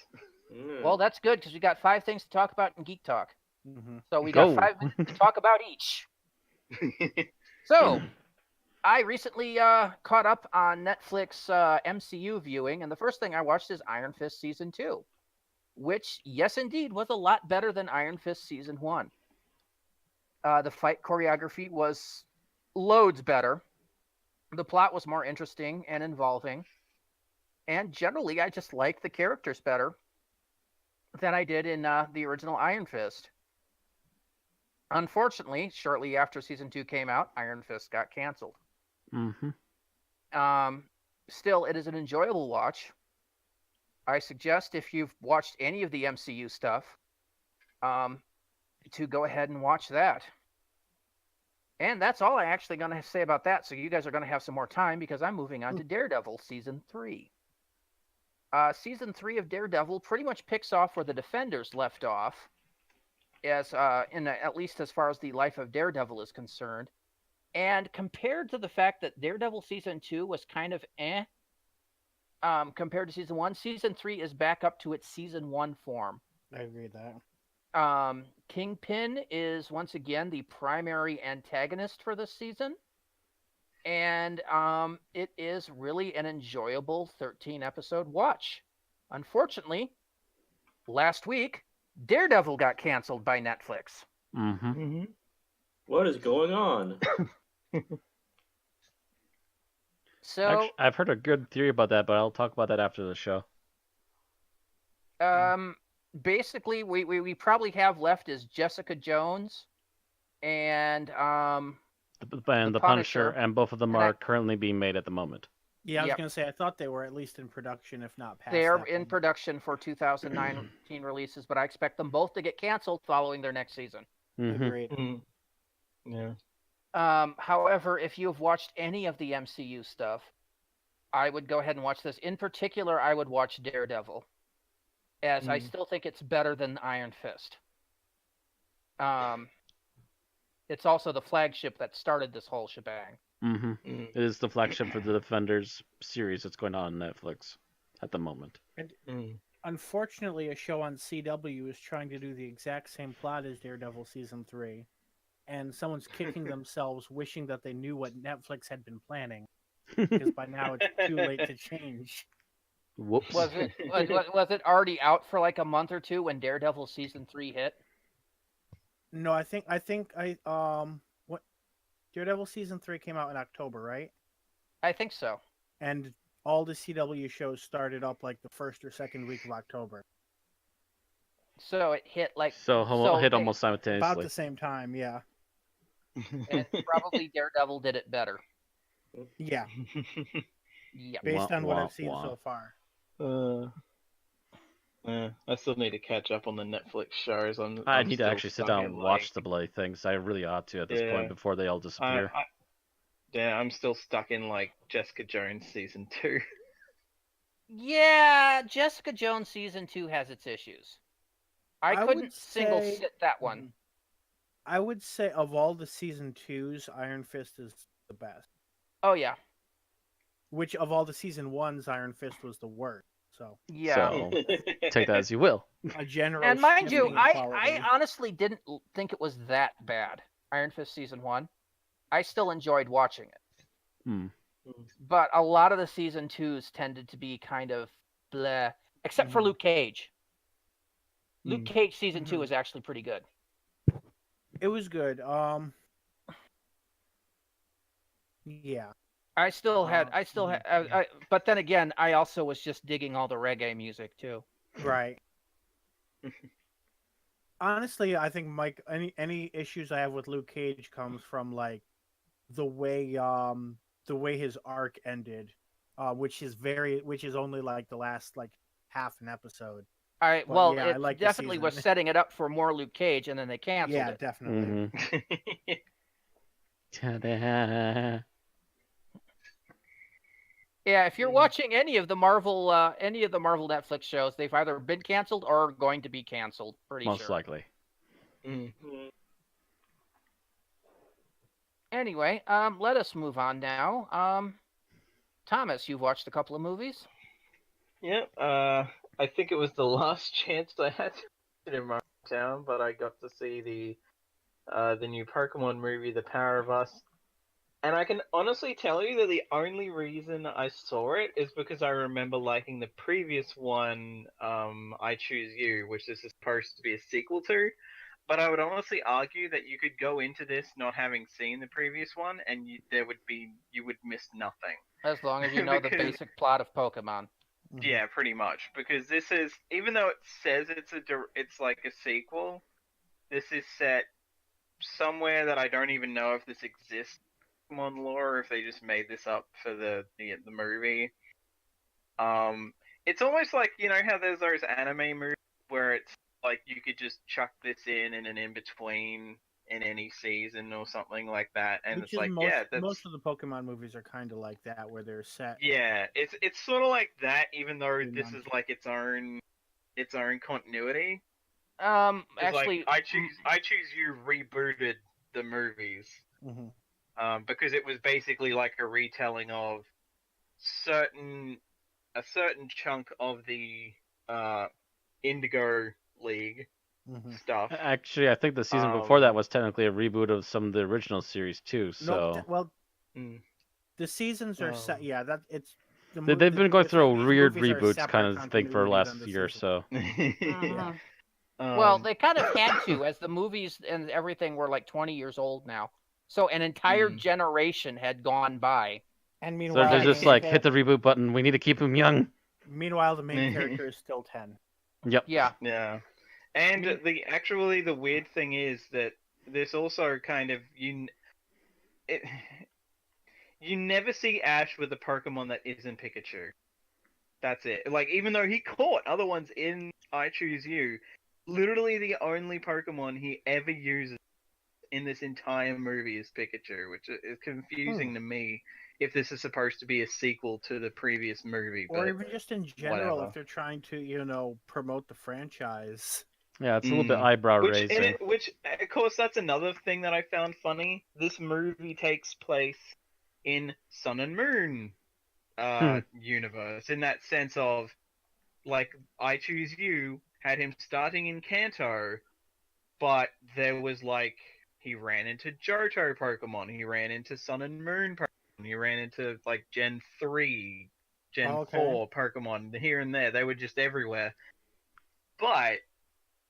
well, that's good because we got 5 things to talk about in Geek Talk. Mm-hmm. So we Go. got 5 minutes to talk about each. So I recently caught up on Netflix MCU viewing, and the first thing I watched is Iron Fist Season 2, which, yes, indeed, was a lot better than Iron Fist Season 1. The fight choreography was loads better. The plot was more interesting and involving. And generally, I just liked the characters better than I did in the original Iron Fist. Unfortunately, shortly after Season 2 came out, Iron Fist got canceled. Mm-hmm. Still, it is an enjoyable watch. I suggest if you've watched any of the MCU stuff, to go ahead and watch that. And that's all I'm actually going to say about that. So you guys are going to have some more time because I'm moving on to Daredevil Season 3. Season 3 of Daredevil pretty much picks off where the Defenders left off, at least as far as the life of Daredevil is concerned. And compared to the fact that Daredevil Season 2 was kind of compared to Season 1, Season 3 is back up to its Season 1 form. I agree with that. Kingpin is once again the primary antagonist for this season. And it is really an enjoyable 13-episode watch. Unfortunately, last week, Daredevil got canceled by Netflix. Mm-hmm. What is going on? So Actually, I've heard a good theory about that, but I'll talk about that after the show. basically, we probably have left is Jessica Jones and The Punisher, and both of them are currently being made at the moment. Yeah, I was going to say, I thought they were at least in production, if not past they're that in point. production for 2019 releases, but I expect them both to get canceled following their next season. Mm-hmm. Agreed. Yeah. However, if you have watched any of the MCU stuff, I would go ahead and watch this. In particular, I would watch Daredevil, as I still think it's better than Iron Fist. It's also the flagship that started this whole shebang. Mm-hmm. It is the flagship for the Defenders series that's going on Netflix at the moment. Unfortunately, a show on CW is trying to do the exact same plot as Daredevil Season 3. And someone's kicking themselves wishing that they knew what Netflix had been planning. Because by now it's too late to change. Whoops. Was it already out for like a month or two when Daredevil Season 3 hit? No, what Daredevil Season 3 came out in October, right? I think so. And all the CW shows started up like the first or second week of October. So it hit like hit almost simultaneously. About the same time, yeah. And probably Daredevil did it better. Yeah. Yep. Based on what I've seen so far. I still need to catch up on the Netflix shows. I need to actually sit down and watch the bloody things. I really ought to at this point before they all disappear. I'm still stuck in like Jessica Jones Season 2. Yeah, Jessica Jones Season 2 has its issues. I couldn't single sit that one. I would say of all the Season 2s, Iron Fist is the best. Oh, yeah. Which of all the Season 1s, Iron Fist was the worst. So yeah, so, take that as you will. A general. And mind you, I honestly didn't think it was that bad. Iron Fist Season 1. I still enjoyed watching it. But a lot of the Season 2s tended to be kind of bleh. Except for Luke Cage. Luke Cage Season 2 is actually pretty good. It was good. Yeah. I still had, but then again, I also was just digging all the reggae music too. Right. Honestly, I think Mike, any issues I have with Luke Cage comes from like the way his arc ended, which is only like the last like half an episode. It definitely was setting it up for more Luke Cage, and then they canceled it. Yeah, definitely. Yeah, if you're watching any of the Marvel Netflix shows, they've either been canceled or are going to be canceled. Most likely. Anyway, let us move on now. Thomas, you've watched a couple of movies. Yep. I think it was the last chance I had in my town, but I got to see the new Pokemon movie, The Power of Us. And I can honestly tell you that the only reason I saw it is because I remember liking the previous one, I Choose You, which this is supposed to be a sequel to. But I would honestly argue that you could go into this not having seen the previous one, and you would miss nothing. As long as you know the basic plot of Pokemon. Yeah, pretty much. Because this is, even though it says it's like a sequel, this is set somewhere that I don't even know if this exists. Pokemon lore, or if they just made this up for the movie. It's almost like, you know how there's those anime movies where it's like you could just chuck this in an in-between in any season or something like that, and Which it's is like, most yeah, that's most of the Pokemon movies are kind of like that, where they're set. yeah, it's sort of like that, even though 3 this months. is like its own continuity. It's like Actually, I choose you rebooted the movies, Hmm. because it was basically like a retelling of certain a certain chunk of the uh Indigo League Hmm. stuff. Actually, I think the season before that was technically a reboot of some of the original series too. Nope. So Well, mm, the seasons are set. Yeah, that it's they've been going through a these weird movies are a reboots kind separate of thing for the continuity than last the year or season. so. yeah. well, they kind of had to, as the movies and everything were like 20 years old now. So an entire Mm. generation had gone by. And So meanwhile, they're the just main like hit the reboot button. We need to keep him young. meanwhile the main character is still 10. Yep. Yeah. Yeah. And Me- the weird thing is that this also kind of it, you never see Ash with a Pokemon that isn't Pikachu. That's it. Like, even though he caught other ones in I Choose You, literally the only Pokemon he ever uses in this entire movie is Pikachu, which is confusing to me if this is supposed to be a sequel to the previous movie, Or but even just in general, whatever. if they're trying to, promote the franchise. Yeah, it's a little bit eyebrow raising. Which, of course, that's another thing that I found funny. This movie takes place in Sun and Moon universe, in that sense of, like, I Choose You had him starting in Kanto, but there was, like, he ran into Johto Pokemon, he ran into Sun and Moon Pokemon, he ran into, like, Gen 3, Gen 4 Pokemon here and there. They were just everywhere. But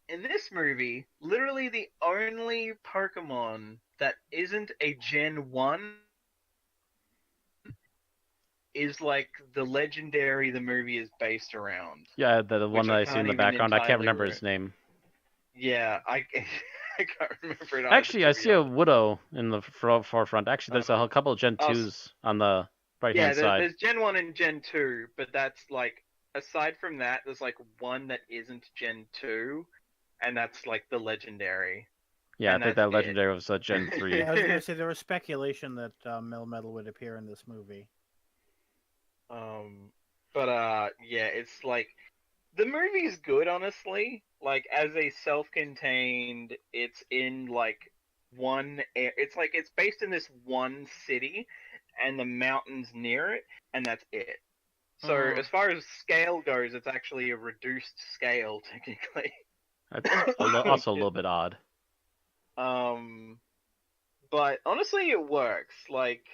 in this movie, literally the only Pokemon that isn't a Gen 1 is like the legendary the movie is based around. Yeah, the one Which that I I see in can't the even background. I can't entirely remember his name. Yeah, I can't remember it either, Actually, to I be see a honest. Widow in the forefront. Actually, there's a couple of Gen 2s on the Yeah, right-hand side. there's Gen 1 and Gen 2, but that's like, aside from that, there's like one that isn't Gen 2, and that's like the legendary. Yeah, and I think that's that legendary was a Gen 3. Yeah, I was going to say there was speculation that Melmetal would appear in this movie. Yeah, it's like, the movie's good, honestly. Like, as a self-contained, it's in like it's like it's based in this one city, and the mountains near it, and that's it. So as far as scale goes, it's actually a reduced scale technically. That's also a little bit odd. But honestly, it works. Like,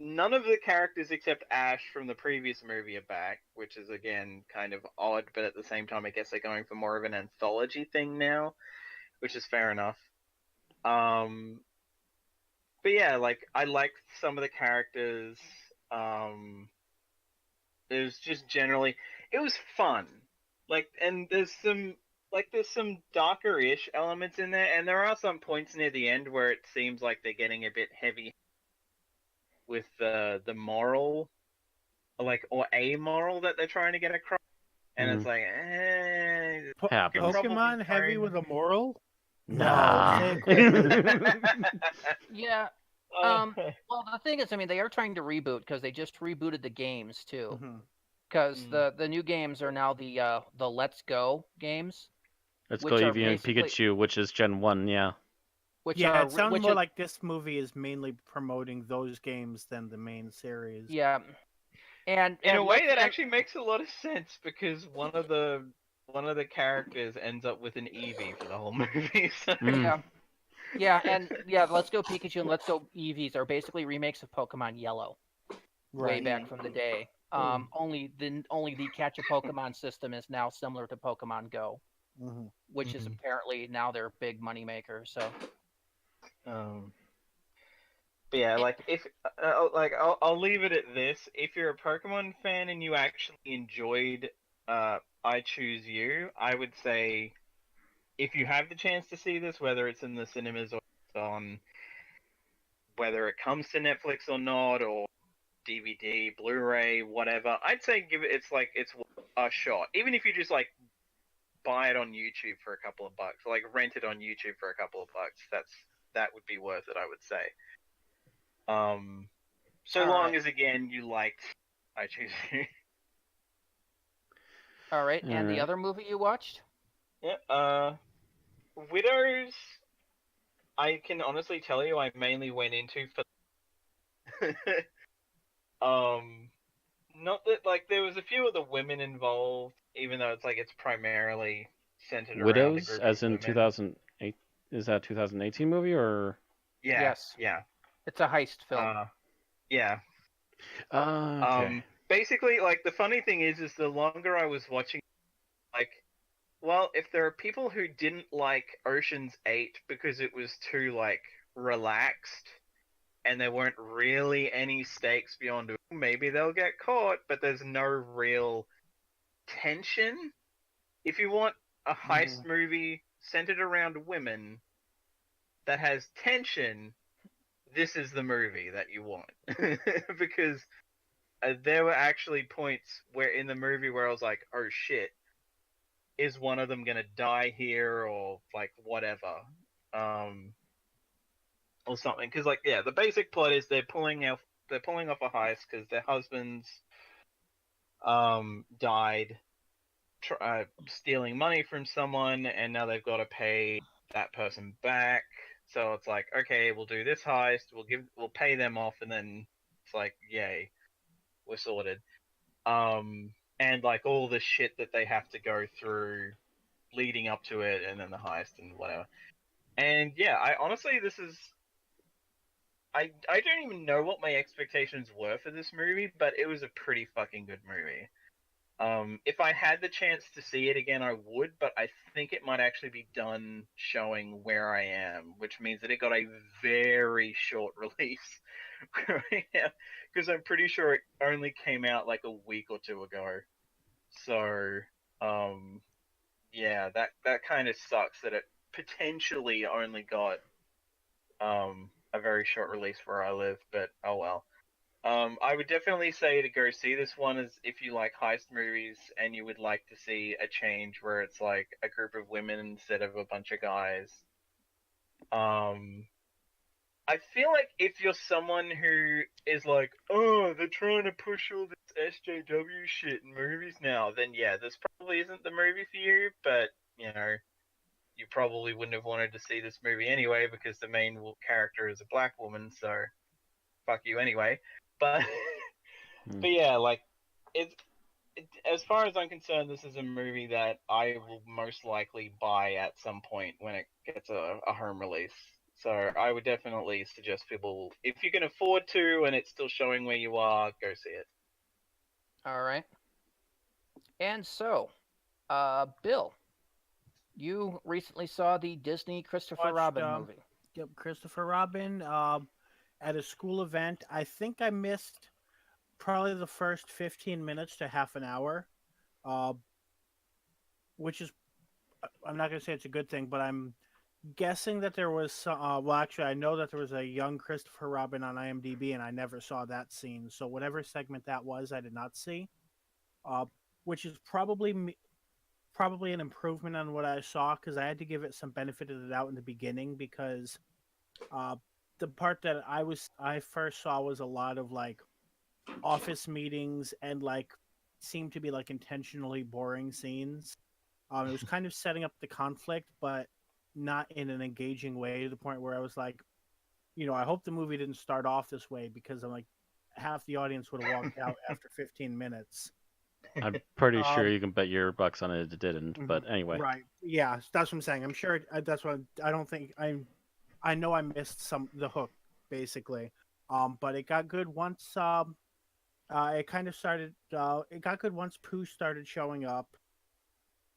none of the characters except Ash from the previous movie are back, which is again kind of odd, but at the same time, I guess they're going for more of an anthology thing now, which is fair enough. But yeah, like, I liked some of the characters. It was just generally, it was fun. Like, and there's some darker-ish elements in there, and there are some points near the end where it seems like they're getting a bit heavy with the moral, like, or amoral that they're trying to get across, and it's like, Happens. Pokemon heavy with a moral? Nah. Say it quickly. Yeah. Well, the thing is, I mean, they are trying to reboot because they just rebooted the games too. Because the new games are now the Let's Go games. Let's which Go are Eevee and basically- Pikachu, which is Gen 1, yeah. It sounds more like this movie is mainly promoting those games than the main series. Yeah. And in a way that actually makes a lot of sense, because one of the characters ends up with an Eevee for the whole movie. So. Yeah, Let's Go Pikachu and Let's Go Eevees are basically remakes of Pokemon Yellow, way back from the day. Only the catch a Pokemon system is now similar to Pokemon Go, which is apparently now their big moneymaker. So. But yeah, like, if I'll leave it at this: if you're a Pokemon fan and you actually enjoyed I Choose You, I would say, if you have the chance to see this, whether it's in the cinemas or on, whether it comes to Netflix or not, or DVD, Blu-ray, whatever, I'd say give it. It's a shot, even if you just like buy it on YouTube for a couple of bucks, like rent it on YouTube for a couple of bucks. That would be worth it, I would say. So All long right. as again you liked I Choose You. All right. All And the right. other movie you watched? Yeah. Widows. I can honestly tell you, I mainly went into for. Not that like there was a few of the women involved, even though it's like it's primarily centered around a Widows, group of as in women. 2008. Is that 2018 movie or? Yeah, Yes. yeah, It's a heist film. yeah. Okay. Basically, like the funny thing is the longer I was watching, like, well, if there are people who didn't like Ocean's 8 because it was too like relaxed and there weren't really any stakes beyond maybe they'll get caught, but there's no real tension. If you want a heist movie centered around women that has tension, this is the movie that you want. Because there were actually points where in the movie where I was like, oh shit, is one of them gonna die here or like whatever, or something? Because like yeah, the basic plot is they're pulling off a heist because their husbands died stealing money from someone, and now they've got to pay that person back. So it's like, okay, we'll do this heist, we'll pay them off, and then it's like, yay, we're sorted. And like all the shit that they have to go through leading up to it, and then the heist and whatever. And yeah, I honestly, I don't even know what my expectations were for this movie, but it was a pretty fucking good movie. If I had the chance to see it again, I would, but I think it might actually be done showing where I am, which means that it got a very short release because I'm pretty sure it only came out like a week or two ago. So, yeah, that kind of sucks that it potentially only got a very short release where I live, but oh well. I would definitely say to go see this one as if you like heist movies and you would like to see a change where it's like a group of women instead of a bunch of guys. Um, I feel like if you're someone who is like, oh, they're trying to push all this SJW shit in movies now, then yeah, this probably isn't the movie for you, but, you know, you probably wouldn't have wanted to see this movie anyway because the main character is a black woman, so fuck you anyway. But but yeah, like as far as I'm concerned, this is a movie that I will most likely buy at some point when it gets a home release. So I would definitely suggest people, if you can afford to and it's still showing where you are, go see it. All right. And so, Bill, you recently saw the Disney Christopher Watched Robin movie. Christopher Robin at a school event. I think I missed probably the first 15 minutes to half an hour, uh, which is, I'm not going to say it's a good thing, but I'm guessing that there was some, well, actually, I know that there was a young Christopher Robin on IMDb, and I never saw that scene. So whatever segment that was, I did not see, uh, which is probably an improvement on what I saw because I had to give it some benefit of the doubt in the beginning because uh, the part that I first saw was a lot of like office meetings and like seemed to be like intentionally boring scenes. It was kind of setting up the conflict, but not in an engaging way to the point where I was like, I hope the movie didn't start off this way because I'm like, half the audience would have walked out after 15 minutes. I'm pretty sure Um, you can bet your bucks on it didn't. But anyway. right. Yeah, that's what I'm saying. I'm sure that's what I don't think I know I missed the hook basically. But it got good once it kind of started it got good once Pooh started showing up.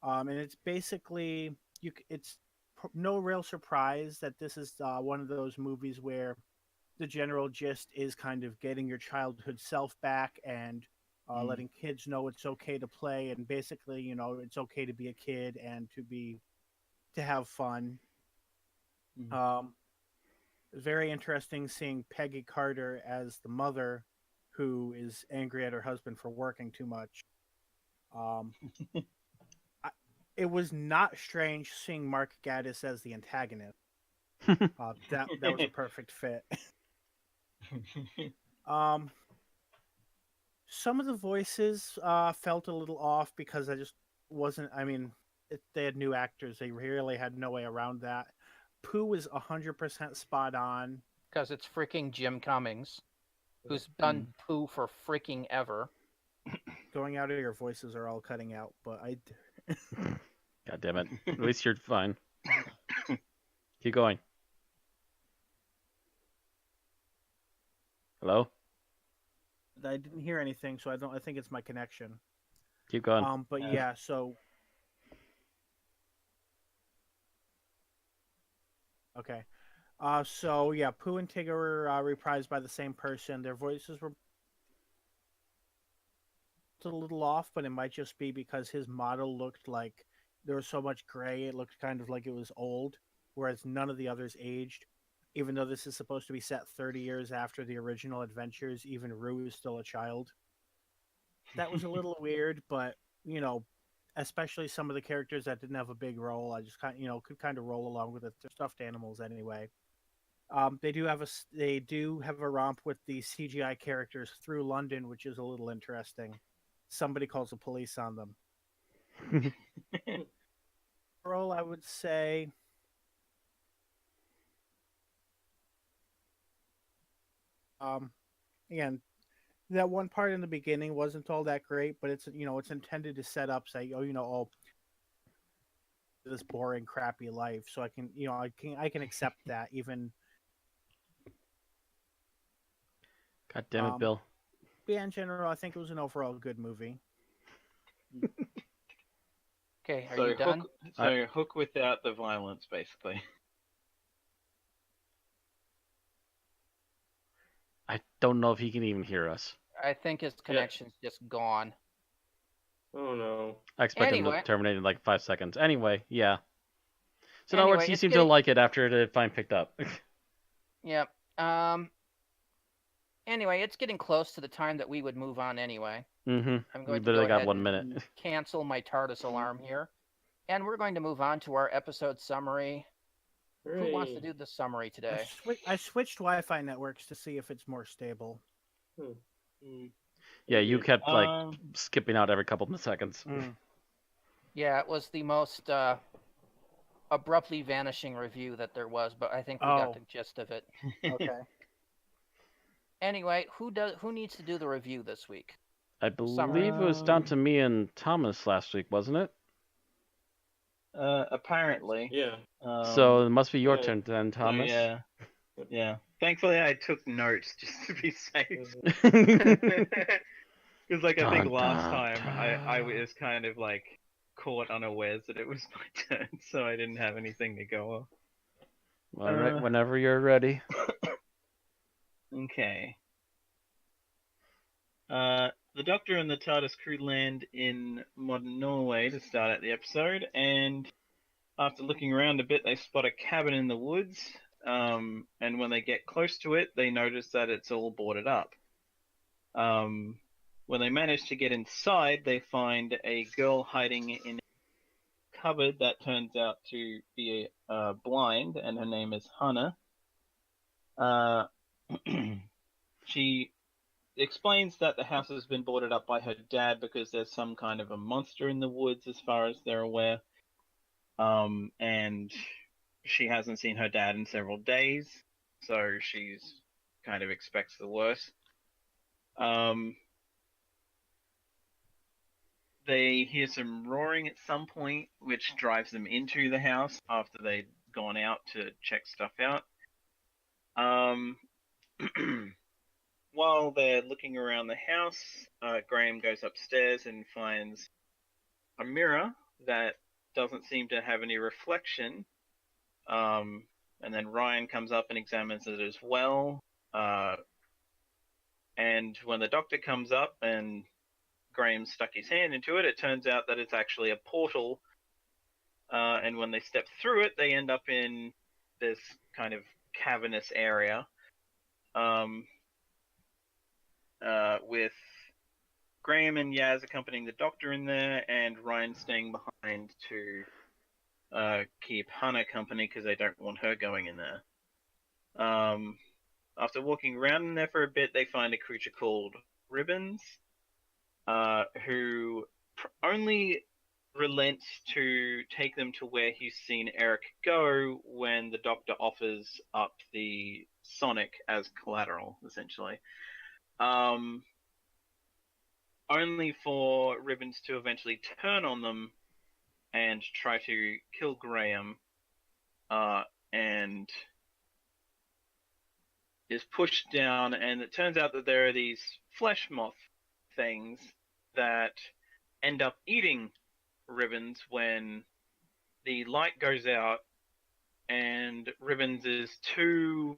And it's basically it's no real surprise that this is one of those movies where the general gist is kind of getting your childhood self back and letting kids know it's okay to play and basically it's okay to be a kid and to have fun. um it's very interesting seeing Peggy Carter as the mother who is angry at her husband for working too much. um it was not strange seeing Mark Gatiss as the antagonist. That was a perfect fit. Some of the voices felt a little off because I just wasn't. I mean, they had new actors. They really had no way around that. Pooh was 100% spot on. Because it's freaking Jim Cummings, who's done Pooh for freaking ever. Going out of your voices are all cutting out, but I. God damn it. At least you're fine. Keep going. Hello? I didn't hear anything, so I think it's my connection. Keep going. But yeah, so. Okay. So yeah, Pooh and Tigger were reprised by the same person. Their voices were a little off, but it might just be because his model looked like there was so much gray, it looked kind of like it was old, whereas none of the others aged. Even though this is supposed to be set 30 years after the original adventures, even Roo is still a child. That was a little weird, but you know, especially some of the characters that didn't have a big role, I just could kind of roll along with it. They're stuffed animals anyway. They do have a romp with the CGI characters through London, which is a little interesting. Somebody calls the police on them. Overall, I would say again, that one part in the beginning wasn't all that great, but it's intended to set up, say, this boring, crappy life. So I can accept that even. God damn it, Bill. But yeah, in general, I think it was an overall good movie. Okay, are you done? Hook without the violence, basically. I don't know if he can even hear us. I think his connection's just gone. Oh no. I expect him to terminate in like 5 seconds. Anyway, yeah. So in other words, you seem to like it after it finally picked up. Yep. Anyway, it's getting close to the time that we would move on anyway. Mm-hmm. I'm going We literally to go got 1 minute. and cancel my TARDIS alarm here. And we're going to move on to our episode summary. Who wants to do the summary today? I switched Wi-Fi networks to see if it's more stable. Yeah, you kept skipping out every couple of seconds. Yeah, it was the most abruptly vanishing review that there was, but I think we got the gist of it. Okay. Anyway, who needs to do the review this week? I believe it was down to me and Thomas last week, wasn't it? Apparently. Yeah. So it must be your turn then, Thomas. So yeah. Thankfully, I took notes just to be safe. Because, I think last time I was kind of caught unawares that it was my turn, so I didn't have anything to go off. All right, whenever you're ready. Okay. The Doctor and the TARDIS crew land in modern Norway to start out the episode, and after looking around a bit, they spot a cabin in the woods, and when they get close to it, they notice that it's all boarded up. When they manage to get inside, they find a girl hiding in a cupboard that turns out to be blind, and her name is Hannah. She explains that the house has been boarded up by her dad because there's some kind of a monster in the woods as far as they're aware. And she hasn't seen her dad in several days, so she's kind of expects the worst. They hear some roaring at some point, which drives them into the house after they'd gone out to check stuff out. While they're looking around the house, Graham goes upstairs and finds a mirror that doesn't seem to have any reflection. And then Ryan comes up and examines it as well. And when the Doctor comes up and Graham stuck his hand into it, it turns out that it's actually a portal. And when they step through it, they end up in this kind of cavernous area. With Graham and Yaz accompanying the Doctor in there, and Ryan staying behind to keep Hannah company because they don't want her going in there. After walking around in there for a bit, they find a creature called Ribbons, who only relents to take them to where he's seen Eric go when the Doctor offers up the Sonic as collateral, essentially. Only for Ribbons to eventually turn on them and try to kill Graham, and is pushed down, and it turns out that there are these flesh moth things that end up eating Ribbons when the light goes out, and Ribbons is too...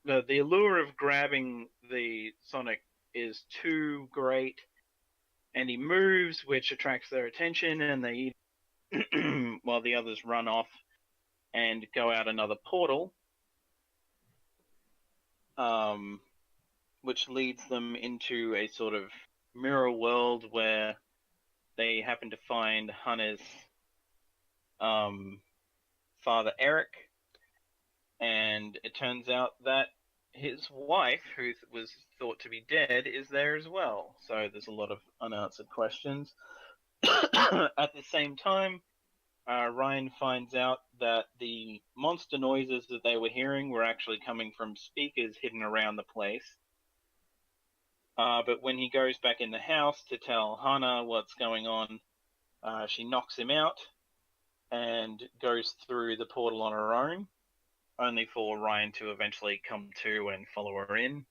The allure of grabbing the Sonic is too great, and he moves, which attracts their attention, and they eat while the others run off and go out another portal, which leads them into a sort of mirror world where they happen to find Hannah's father, Eric, and it turns out that his wife, who was thought to be dead, is there as well. So there's a lot of unanswered questions. At the same time, Ryan finds out that the monster noises that they were hearing were actually coming from speakers hidden around the place. But when he goes back in the house to tell Hannah what's going on, she knocks him out and goes through the portal on her own, only for Ryan to eventually come to and follow her in.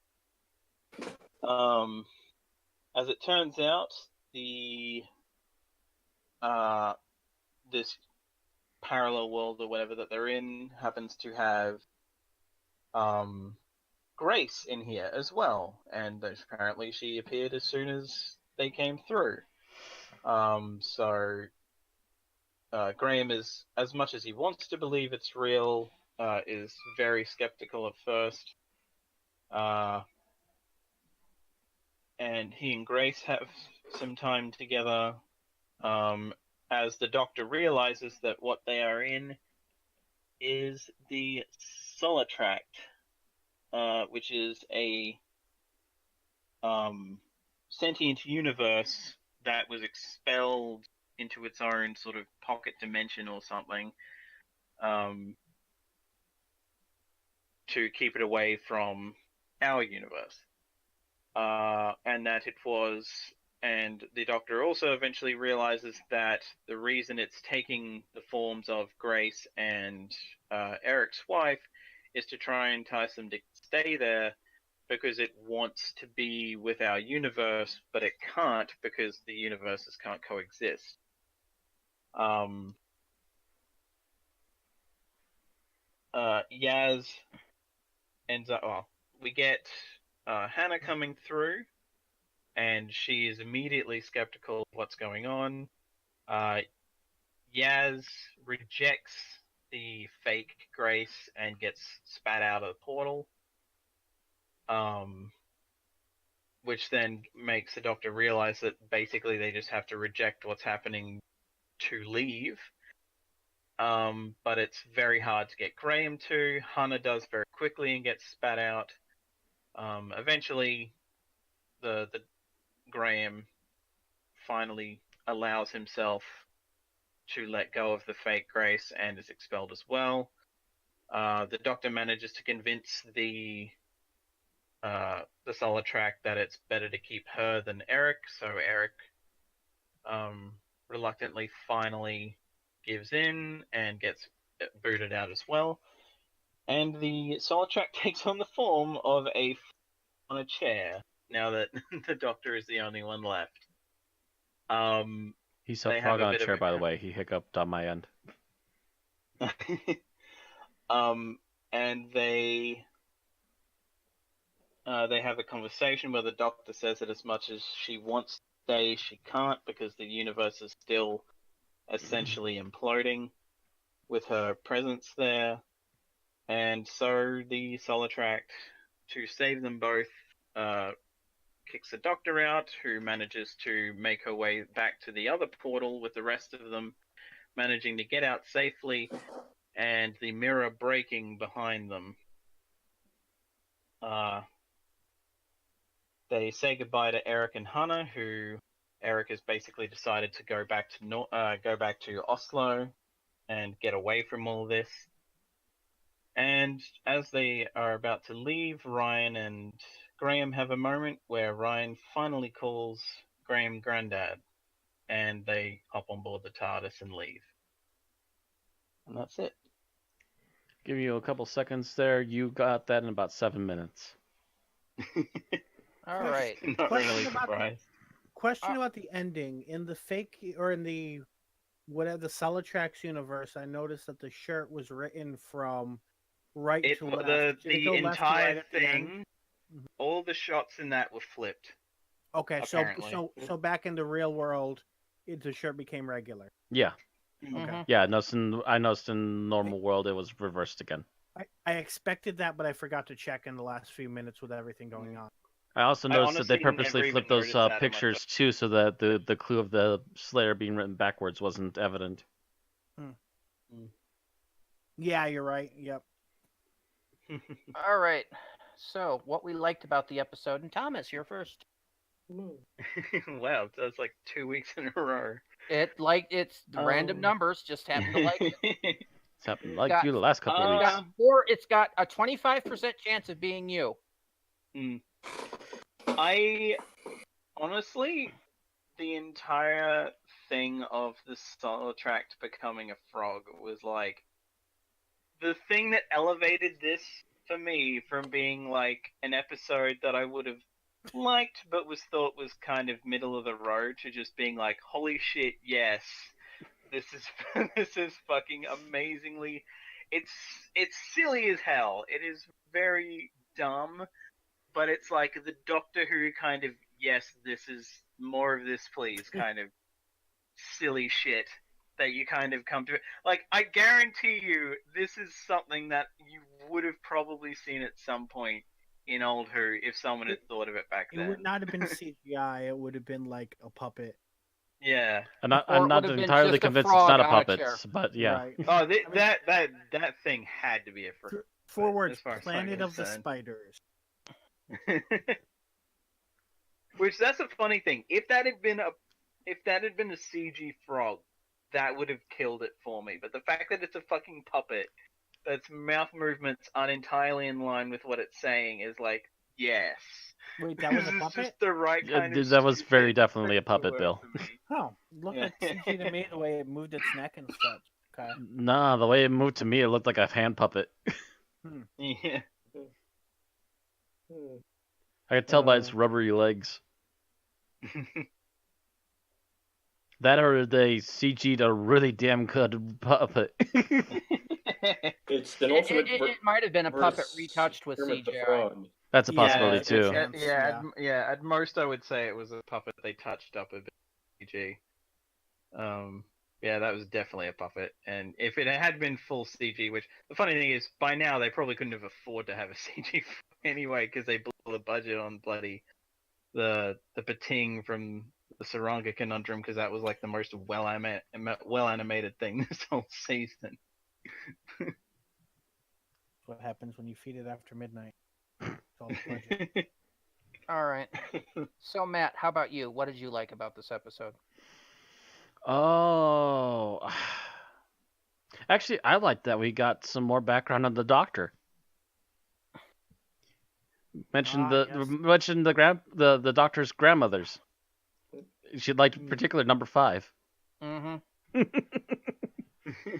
As it turns out, this parallel world or whatever that they're in happens to have Grace in here as well, and apparently she appeared as soon as they came through. So Graham is, as much as he wants to believe it's real, is very skeptical at first. And he and Grace have some time together, as the Doctor realizes that what they are in is the Solitract, which is a sentient universe that was expelled into its own sort of pocket dimension or something, to keep it away from our universe. And that it was, and the Doctor also eventually realizes that the reason it's taking the forms of Grace and Eric's wife is to try and entice them to stay there, because it wants to be with our universe, but it can't because the universes can't coexist. Yaz ends up... Well, we get Hannah coming through, and she is immediately skeptical of what's going on. Yaz rejects the fake Grace and gets spat out of the portal, which then makes the Doctor realize that basically they just have to reject what's happening to leave. But it's very hard to get Graham to. Hannah does very quickly and gets spat out. Eventually, the Graham finally allows himself to let go of the fake Grace and is expelled as well. The Doctor manages to convince the Solitract that it's better to keep her than Eric, so Eric reluctantly finally gives in and gets booted out as well. And the Solitract takes on the form of on a chair, now that the Doctor is the only one left. He said frog on a chair, by the way. He hiccuped on my end. And they have a conversation where the Doctor says that as much as she wants to stay, she can't, because the universe is still essentially imploding with her presence there. And so the Solitract, to save them both, kicks the doctor out, who manages to make her way back to the other portal with the rest of them, managing to get out safely, and the mirror breaking behind them. They say goodbye to Eric and Hannah, who Eric has basically decided to go back to Oslo and get away from all this. And as they are about to leave, Ryan and Graham have a moment where Ryan finally calls Graham Grandad, and they hop on board the TARDIS and leave. And that's it. Give you a couple seconds there. You got that in about 7 minutes. All right. Not really surprised. Question about the ending in the fake or in the whatever the Solitrax universe. I noticed that the shirt was written from right to left. Did it go The left to entire right at the end? thing, all the shots in that were flipped. Okay, apparently. so back in the real world, the shirt became regular. Yeah. Okay. Yeah, I noticed in normal world it was reversed again. I expected that, but I forgot to check in the last few minutes with everything going on. I also noticed that they honestly never purposely even flipped those noticed that in my pictures too, so that the clue of the Slayer being written backwards wasn't evident. Yeah, you're right. Yep. All right. So, what we liked about the episode, and Thomas, you're first. Wow, that's like 2 weeks in a row. It's random numbers, just happen to like it. It's happened like you the last couple of weeks. It's got a 25% chance of being you. I honestly, the entire thing of the Solitrax becoming a frog was like the thing that elevated this for me from being like an episode that I would have liked but thought was kind of middle of the road to just being like, holy shit, yes, this is fucking amazingly. It's silly as hell. It is very dumb. But it's like the Doctor Who kind of, yes, this is more of this, please, kind of silly shit that you kind of come to. Like, I guarantee you, this is something that you would have probably seen at some point in Old Who if someone had thought of it back then. It would not have been CGI. It would have been like a puppet. Yeah. I'm not entirely convinced it's not a puppet, but yeah. Right. Oh, that thing had to be a frog. Forward, as far as I'm Planet of the concerned. Spiders. Which that's a funny thing. If that had been a CG frog, that would have killed it for me. But the fact that it's a fucking puppet, that's mouth movements aren't entirely in line with what it's saying is like, yes. Wait, that was a This is puppet? just the right kind of That was very stupid definitely a thing to puppet, work Bill. for me. Oh, look at CG to me the way it moved its neck and stuff. Okay. Nah, the way it moved to me, it looked like a hand puppet. Yeah. I could tell by its rubbery legs. That or they CG'd a really damn good puppet. It's the ultimate. It might have been a puppet retouched with Kermit the CGI. Frog. That's a possibility too. At most I would say it was a puppet they touched up a bit CG. Yeah, that was definitely a puppet. And if it had been full CG, which the funny thing is, by now they probably couldn't have afforded to have a CG anyway, because they blew the budget on bloody the Pating from the Saranga Conundrum, because that was like the most well animated thing this whole season. What happens when you feed it after midnight? It's all the budget. All right. So, Matt, how about you? What did you like about this episode? Oh, actually, I like that we got some more background on the Doctor. Mentioned the Doctor's grandmothers. She liked particular number 5. Mm-hmm.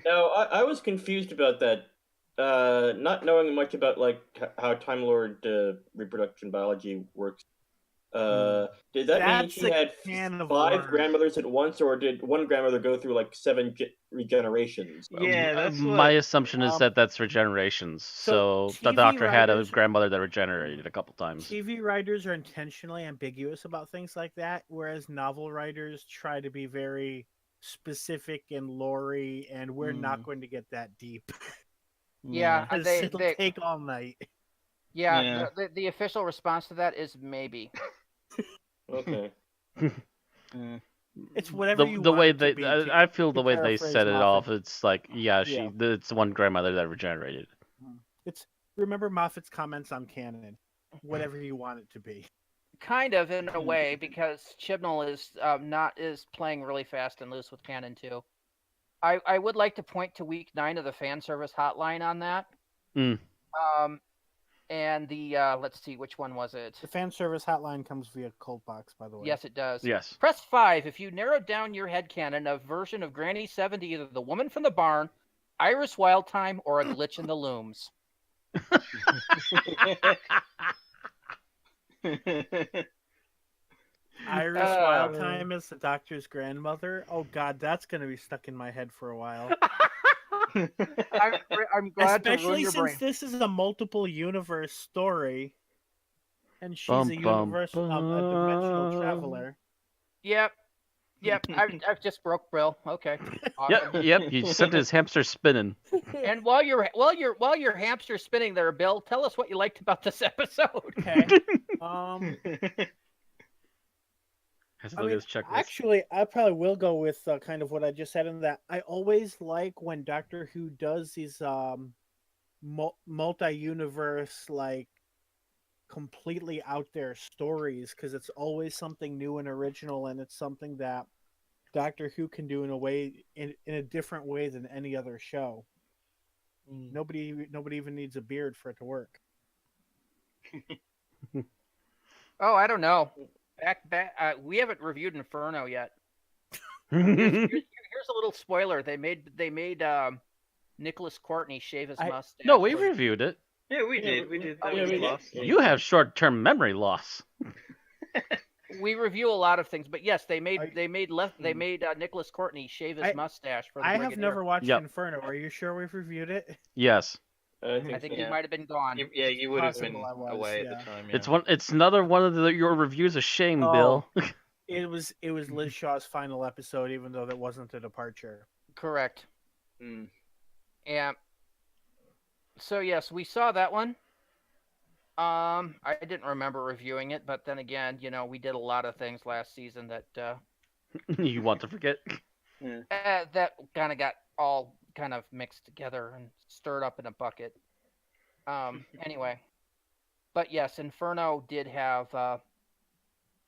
Now, I was confused about that. Not knowing much about like how Time Lord reproduction biology works. Did that mean she had 5 grandmothers at once, or did one grandmother go through like 7 regenerations? Yeah, that's my assumption is that that's regenerations. So the Doctor had a grandmother that regenerated a couple times. TV writers are intentionally ambiguous about things like that, whereas novel writers try to be very specific and lore-y, and we're not going to get that deep. Yeah, it'll take all night. Yeah, the official response to that is maybe. Okay. It's whatever you the want way it to be. I feel the way they paraphrase set it Moffat. off, it's like, Yeah. it's one grandmother that regenerated. It's remember Moffat's comments on canon. Whatever you want it to be. Kind of in a way, because Chibnall is playing really fast and loose with canon too. I would like to point to week 9 of the fan service hotline on that. Mm. And the let's see, which one was it? The fan service hotline comes via Cold Box, by the way. Yes, it does. Yes. Press 5 if you narrowed down your headcanon a version of Granny 7 to either the woman from the barn, Iris Wildtime, or a glitch in the looms. Iris Wildtime is the Doctor's grandmother. Oh God, that's gonna be stuck in my head for a while. I'm glad to ruin Especially your since brain. this is a multiple universe story, and she's Bum, a bum, a dimensional bum. traveler. Yep. I've just broke Brill. Okay. Awesome. Yep. He sent his hamster spinning. And while your hamster's spinning there, Bill, tell us what you liked about this episode. Okay. Has to look at his checklist. Actually, I probably will go with kind of what I just said in that. I always like when Doctor Who does these multi-universe, like completely out there stories, because it's always something new and original, and it's something that Doctor Who can do in a different way than any other show. Nobody even needs a beard for it to work. Oh, I don't know. We haven't reviewed Inferno yet. Here's a little spoiler. They made Nicholas Courtney shave his mustache. No, we reviewed it. Yeah, we did. We did. That was lost. You have short-term memory loss. We review a lot of things, but yes, they made Nicholas Courtney shave his mustache for the I have Brigadier. never watched Inferno. Are you sure we've reviewed it? Yes. I think you might have been gone. Yeah, you would have been Possible I was, away yeah. at the time. Yeah. It's another one of your reviews. A shame, Oh. Bill. It was Liz Shaw's final episode, even though that wasn't a departure. Correct. Yeah. So yes, we saw that one. I didn't remember reviewing it, but then again, we did a lot of things last season that You want to forget? that kind of got all kind of mixed together and stirred up in a bucket. Anyway, but yes, Inferno did have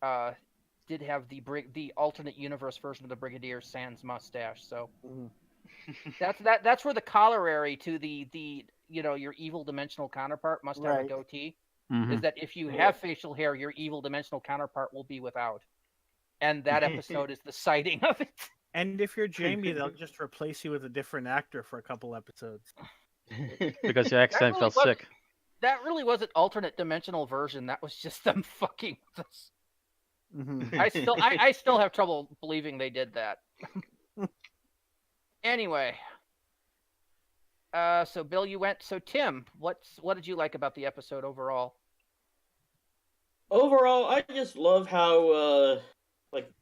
the alternate universe version of the Brigadier sans mustache. So that's where the corollary to the your evil dimensional counterpart must have a goatee. Is that if you have facial hair, your evil dimensional counterpart will be without. And that episode is the sighting of it. And if you're Jamie, they'll just replace you with a different actor for a couple episodes. Because your accent really felt sick. That really was an alternate dimensional version. That was just them fucking with us. I still have trouble believing they did that. Anyway. So Bill, you went. So Tim, what did you like about the episode overall? Overall, I just love how like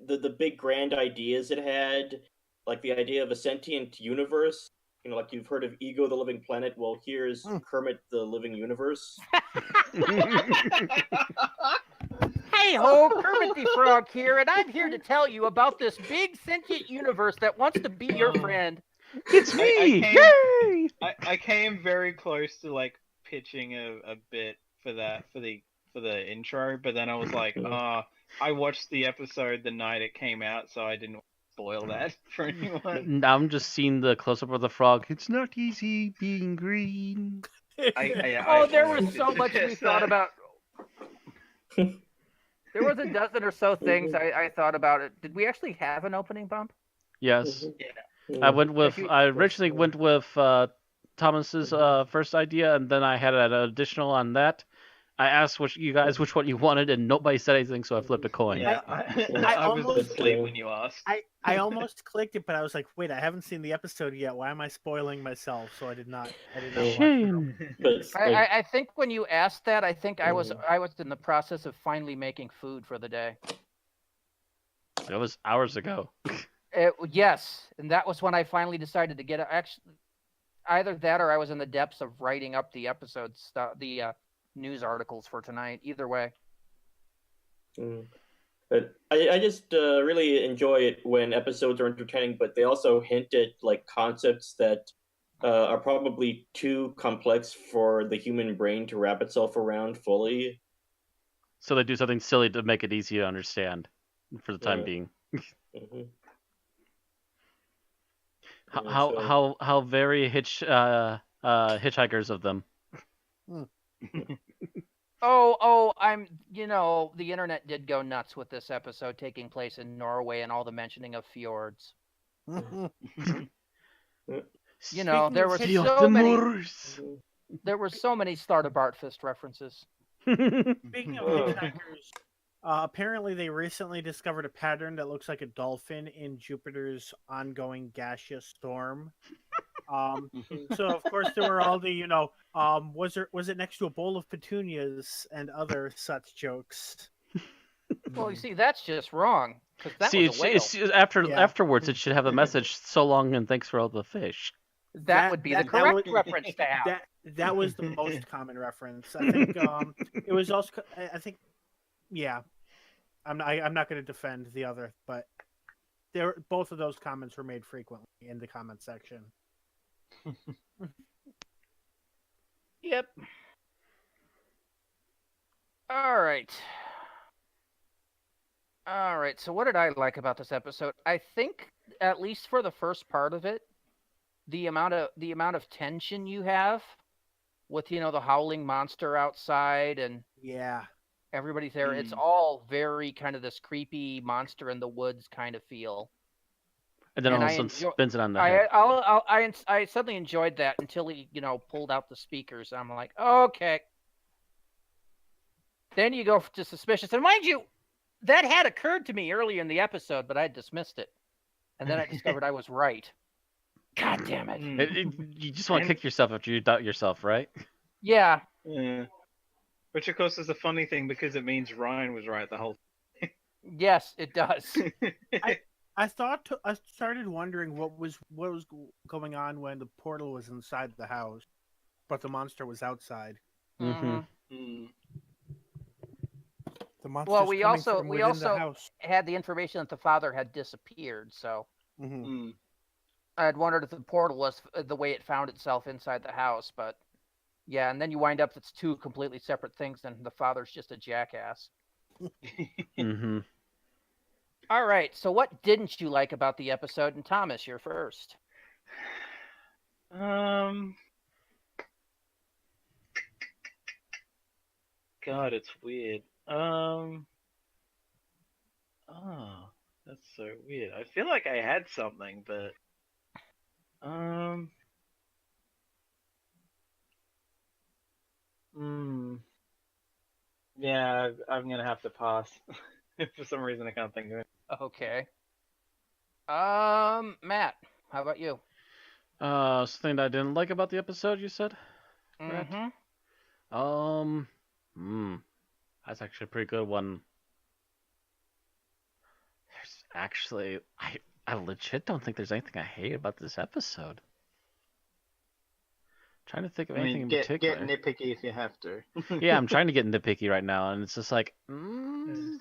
the big grand ideas it had, like the idea of a sentient universe. Like you've heard of Ego the Living Planet. Well, here's Kermit the Living Universe. Hey ho, Kermit the Frog here, and I'm here to tell you about this big sentient universe that wants to be your friend. It's me! Yay! I came very close to like pitching a bit for the intro, but then I was like, I watched the episode the night it came out, so I didn't spoil that for anyone. Now I'm just seeing the close up of the frog. It's not easy being green. There was so much we thought about. There was a dozen or so things I thought about it. Did we actually have an opening bump? Yes. Yeah. I originally went with Thomas's first idea, and then I had an additional on that. I asked which one you wanted, and nobody said anything, so I flipped a coin. Yeah, I was asleep when you asked. I almost clicked it, but I was like, wait, I haven't seen the episode yet. Why am I spoiling myself? So I did not watch it. I think when you asked that, I think I was in the process of finally making food for the day. That was hours ago. Yes, and that was when I finally decided to get it. Actually, either that or I was in the depths of writing up the episodes, the news articles for tonight. Either way. But I just really enjoy it when episodes are entertaining, but they also hint at like concepts that are probably too complex for the human brain to wrap itself around fully. So they do something silly to make it easy to understand for the time being. Mhm. How very hitchhikers of them. The internet did go nuts with this episode taking place in Norway and all the mentioning of fjords. You know, there were so many. There were so many Start of Bartfist references. Speaking of hitchhikers, apparently they recently discovered a pattern that looks like a dolphin in Jupiter's ongoing gaseous storm. So of course there were all the, was it next to a bowl of petunias and other such jokes. Well, you see, that's just wrong because that was a whale. Afterwards, it should have a message: "So long and thanks for all the fish." That would be the correct reference to have. That was the most common reference. I think it was also. I think, yeah. I'm not going to defend the other, but both of those comments were made frequently in the comment section. Yep. All right. So what did I like about this episode? I think, at least for the first part of it, the amount of tension you have with the howling monster outside and everybody's there. It's all very kind of this creepy monster in the woods kind of feel. And then all of a sudden spins it on the head. I suddenly enjoyed that until he pulled out the speakers. I'm like, okay. Then you go to suspicious, and mind you, that had occurred to me earlier in the episode, but I dismissed it, and then I discovered I was right. God damn it! You just want to kick yourself after you doubt yourself, right? Yeah. Yeah. Which of course is a funny thing because it means Ryan was right the whole time. Yes, it does. I started wondering what was going on when the portal was inside the house, but the monster was outside. Mm-hmm. The monster's well, we also the had the information that the father had disappeared, so I had wondered if the portal was the way it found itself inside the house, but yeah, and then you wind up it's two completely separate things, and the father's just a jackass. All right, so what didn't you like about the episode? And Thomas, you're first. God, it's weird. Oh, that's so weird. I feel like I had something, but yeah, I'm gonna have to pass. For some reason, I can't think of it. Okay. Matt, how about you? Something that I didn't like about the episode, you said? Mm-hmm. That's actually a pretty good one. There's actually, I legit don't think there's anything I hate about this episode. Trying to think of anything in particular. Get nitpicky if you have to. Yeah, I'm trying to get nitpicky right now, and it's just like, the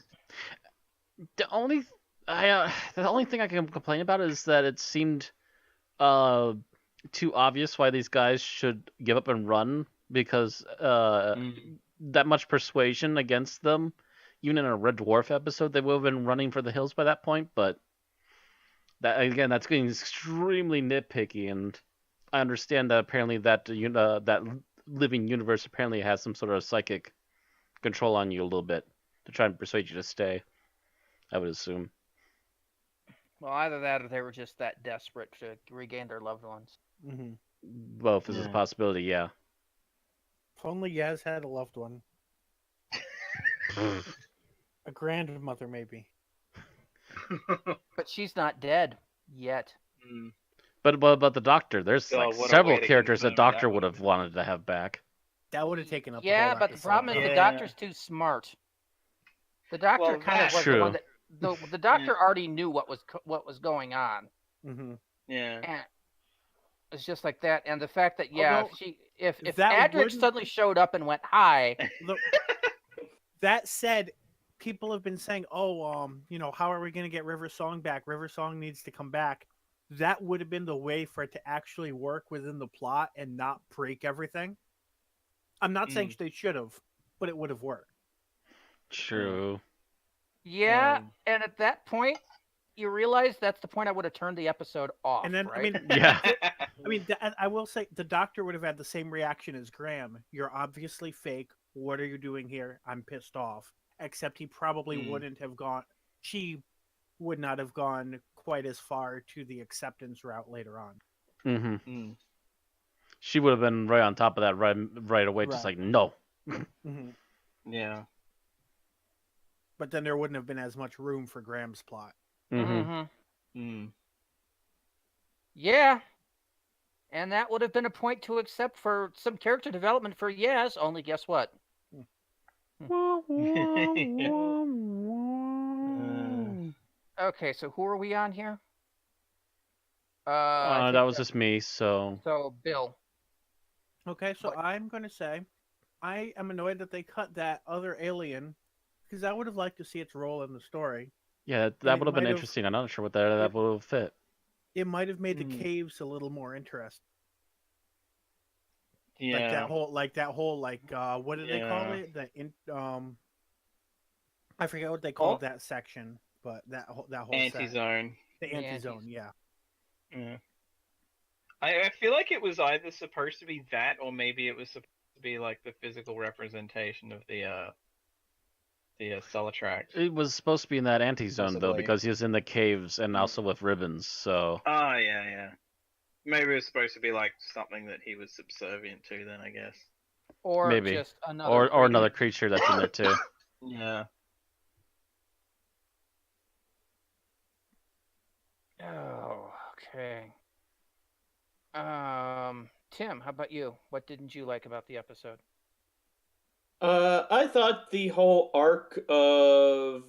only thing I can complain about is that it seemed too obvious why these guys should give up and run, because that much persuasion against them, even in a Red Dwarf episode, they would have been running for the hills by that point. But that, again, that's getting extremely nitpicky, and I understand that apparently that that living universe apparently has some sort of psychic control on you a little bit to try and persuade you to stay, I would assume. Well, either that or they were just that desperate to regain their loved ones. Both is a possibility, yeah. If only Yaz had a loved one. A grandmother, maybe. But she's not dead yet. But the Doctor, there's several characters that Doctor would have wanted to have back. That would have taken up. Yeah, but the problem is the Doctor's too smart. The Doctor kind of was the one that the Doctor already knew what was going on. Yeah. And it's just like that, and the fact that if Adric suddenly showed up and went hi. That said, people have been saying, "Oh, how are we going to get River Song back? River Song needs to come back." That would have been the way for it to actually work within the plot and not break everything. I'm not saying they should have, but it would have worked. True. Yeah, and at that point, you realize that's the point I would have turned the episode off. And then, right? Yeah. I will say the Doctor would have had the same reaction as Graham. You're obviously fake. What are you doing here? I'm pissed off. Except he probably wouldn't have gone. She would not have gone quite as far to the acceptance route later on. Mm-hmm. She would have been right on top of that right away, just like no. Yeah. But then there wouldn't have been as much room for Graham's plot. Yeah. And that would have been a point to accept for some character development for Yaz, only guess what? Okay, so who are we on here? That was just me, so Bill. Okay, so I'm going to say I am annoyed that they cut that other alien because I would have liked to see its role in the story. yeah, that would have been interesting. I'm not sure what that would have fit. It might have made the caves a little more interesting. Yeah. Like that whole what do they call it? I forget what they called that section, but that whole anti-zone. The anti-zone, yeah. Yeah. I feel like it was either supposed to be that, or maybe it was supposed to be like the physical representation of the Celatrax. It was supposed to be in that anti-zone though, Possibly. because he was in the caves and also with ribbons. So. Oh yeah. Maybe it was supposed to be like something that he was subservient to. Then I guess. Or maybe. Just another or another creature that's in there too. Yeah. Oh, okay. Tim, how about you? What didn't you like about the episode? I thought the whole arc of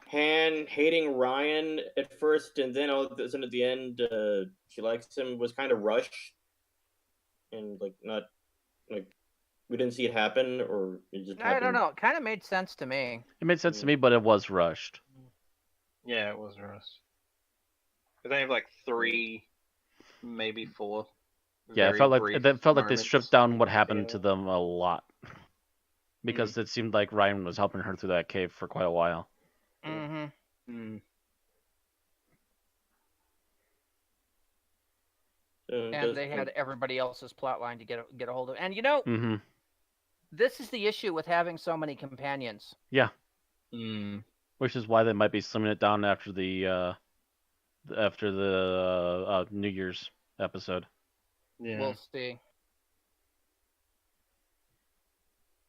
Han hating Ryan at first, and then all of a sudden at the end, she likes him, was kind of rushed, and not we didn't see it happen, or it just happened. I don't know. It kind of made sense to me. It made sense to me, but it was rushed. Yeah, it was rushed. They have like 3, maybe 4. Yeah, it felt like they stripped down what happened to together. them a lot, because it seemed like Ryan was helping her through that cave for quite a while. Mm-hmm. And they had everybody else's plotline to get a hold of. And this is the issue with having so many companions. Yeah. Which is why they might be slimming it down after the New Year's episode. Yeah. We'll see.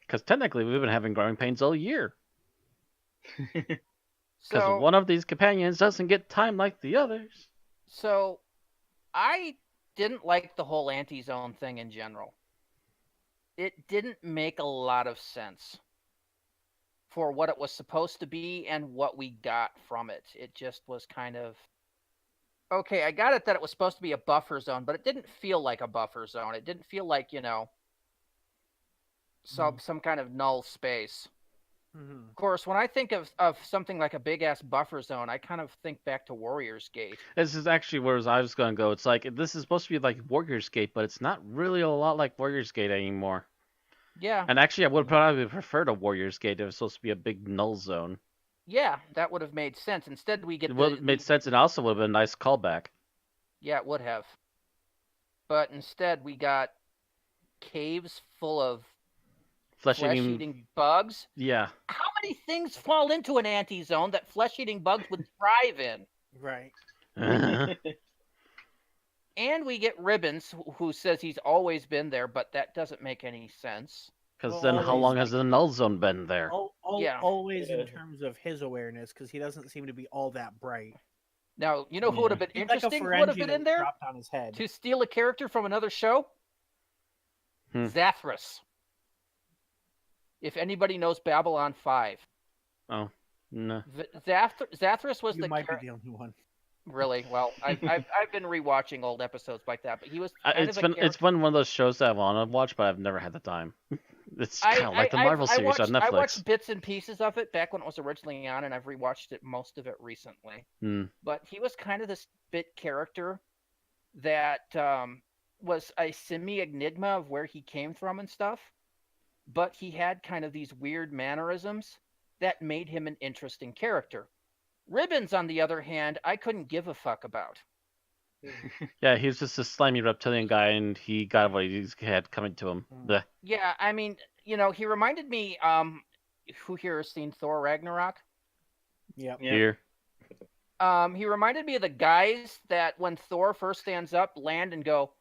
Because technically, we've been having growing pains all year. Because So one of these companions doesn't get time like the others. So I didn't like the whole anti-zone thing in general. It didn't make a lot of sense for what it was supposed to be and what we got from it. It just was kind of... Okay, I got it that it was supposed to be a buffer zone, but it didn't feel like a buffer zone. It didn't feel like, some kind of null space. Of course, when I think of something like a big-ass buffer zone, I kind of think back to Warrior's Gate. This is actually where I was going to go. It's like, this is supposed to be like Warrior's Gate, but it's not really a lot like Warrior's Gate anymore. Yeah. And actually, I would probably prefer to Warrior's Gate if it was supposed to be a big null zone. Yeah, that would have made sense. Instead, we get... It would have made sense, and also would have been a nice callback. Yeah, it would have. But instead, we got caves full of flesh-eating bugs. Yeah. How many things fall into an anti-zone that flesh-eating bugs would thrive in? Right. And we get Ribbons, who says he's always been there, but that doesn't make any sense. Because then how long has the null zone been there? Always in terms of his awareness, because he doesn't seem to be all that bright. Now, you know who would have been interesting? Who would have been in there dropped on his head to steal a character from another show? Zathras. If anybody knows Babylon 5. Oh, no. Zathras was You might be the only one. Really? Well, I've been rewatching old episodes like that, but he was. It's been one of those shows that I want to watch, but I've never had the time. It's kind of like the Marvel series on I Netflix. watched bits and pieces of it back when it was originally on, and I've rewatched most of it recently. But he was kind of this bit character that was a semi-enigma of where he came from and stuff. But he had kind of these weird mannerisms that made him an interesting character. Ribbons, on the other hand, I couldn't give a fuck about. Yeah, he was just a slimy reptilian guy, and he got what he had coming to him. Blech. Yeah, I mean, he reminded me. Who here has seen Thor Ragnarok? Yeah. Here. He reminded me of the guys that when Thor first stands up, land and go,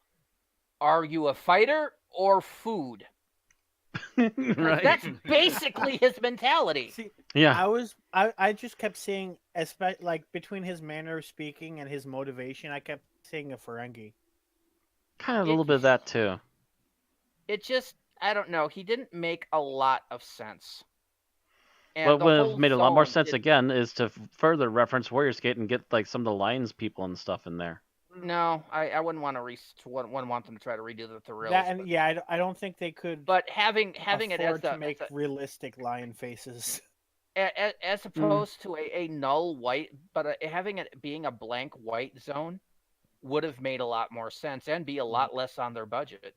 "Are you a fighter or food?" Right. That's basically his mentality. See, Yeah. I just kept seeing, like between his manner of speaking and his motivation, I kept seeing a Ferengi. Kind of a little bit of that too. It just, I don't know. He didn't make a lot of sense. And What the would whole have made a lot more zone sense didn't- again is to further reference Warriors Gate and get like some of the Lions people and stuff in there. No, I wouldn't want to wouldn't want them to try to redo the thrills. That and yeah, I don't think they could. But having it as afford the, to make realistic lion faces. as opposed to a null white, but having it being a blank white zone would have made a lot more sense and be a lot less on their budget.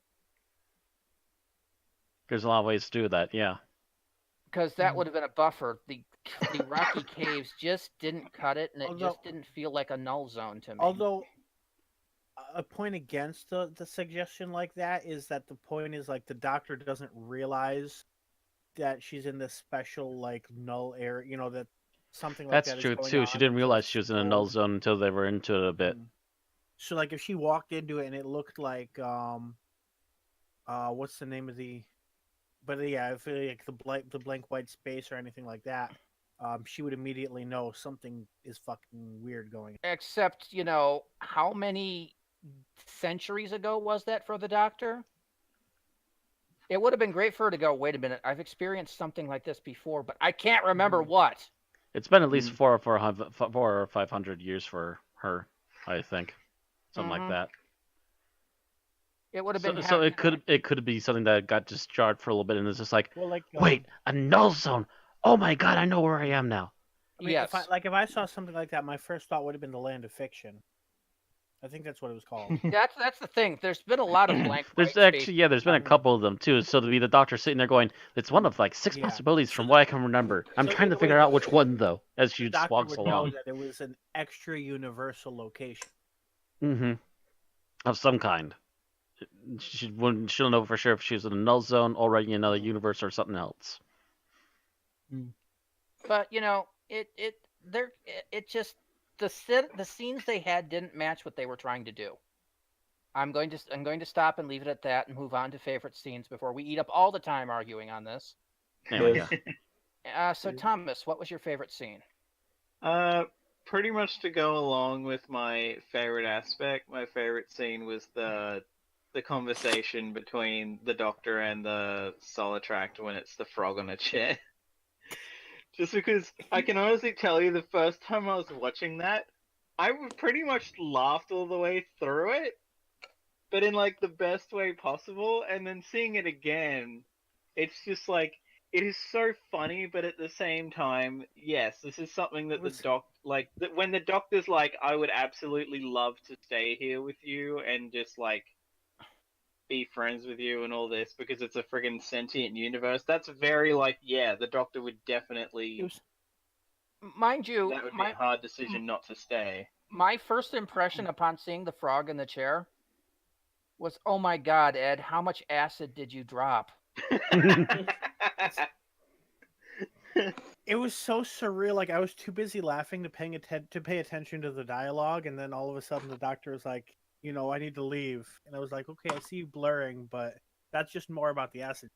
There's a lot of ways to do that, yeah. Because that would have been a buffer. The rocky caves just didn't cut it, and it just didn't feel like a null zone to me. Although, a point against the suggestion like that is that the point is like the Doctor doesn't realize that she's in this special like null area. That something like That's that. true is going too. on She didn't realize she was in a null old. zone until they were into it a bit. So like if she walked into it and it looked like what's the name of the? But yeah, if like the blank white space or anything like that, she would immediately know something is fucking weird going on. Except, how many centuries ago was that for the Doctor? It would have been great for her to go, wait a minute, I've experienced something like this before, but I can't remember what. It's been at least 400 or 500 years for her, I think. Something like that. It would have been So it could be something that got just jarred for a little bit and it's just like, Well, like wait, a null zone. Oh my god, I know where I am now. I mean, yes. if I saw something like that, my first thought would have been the Land of Fiction. I think that's what it was called. That's the thing. There's been a lot of blank. There's there's been a couple of them too. So to be the Doctor sitting there going, it's one of like 6 possibilities from what I can remember. I'm trying to figure out which one though, as she just walks along. That it was an extra universal location. Mm-hmm. Of some kind. She'll know for sure if she was in a null zone, already in another universe, or something else. But it just the scenes they had didn't match what they were trying to do. I'm going to stop and leave it at that and move on to favorite scenes before we eat up all the time arguing on this. Anyway, yeah. So Thomas, what was your favorite scene? Pretty much to go along with my favorite aspect, my favorite scene was the conversation between the Doctor and the Solitract when it's the frog on a chair. Just because I can honestly tell you the first time I was watching that, I pretty much laughed all the way through it, but in like the best way possible, and then seeing it again, it's just like, it is so funny, but at the same time, yes, this is something that when the Doctor's like, I would absolutely love to stay here with you and just like be friends with you and all this because it's a friggin' sentient universe. That's very like, yeah, the Doctor would definitely. Mind you, that would be a hard decision not to stay. My first impression upon seeing the frog in the chair was, oh my god, Ed, how much acid did you drop? It was so surreal. Like I was too busy laughing to pay attention to the dialogue, and then all of a sudden the Doctor was like, I need to leave, and I was like, okay, I see you blurring, but that's just more about the acid.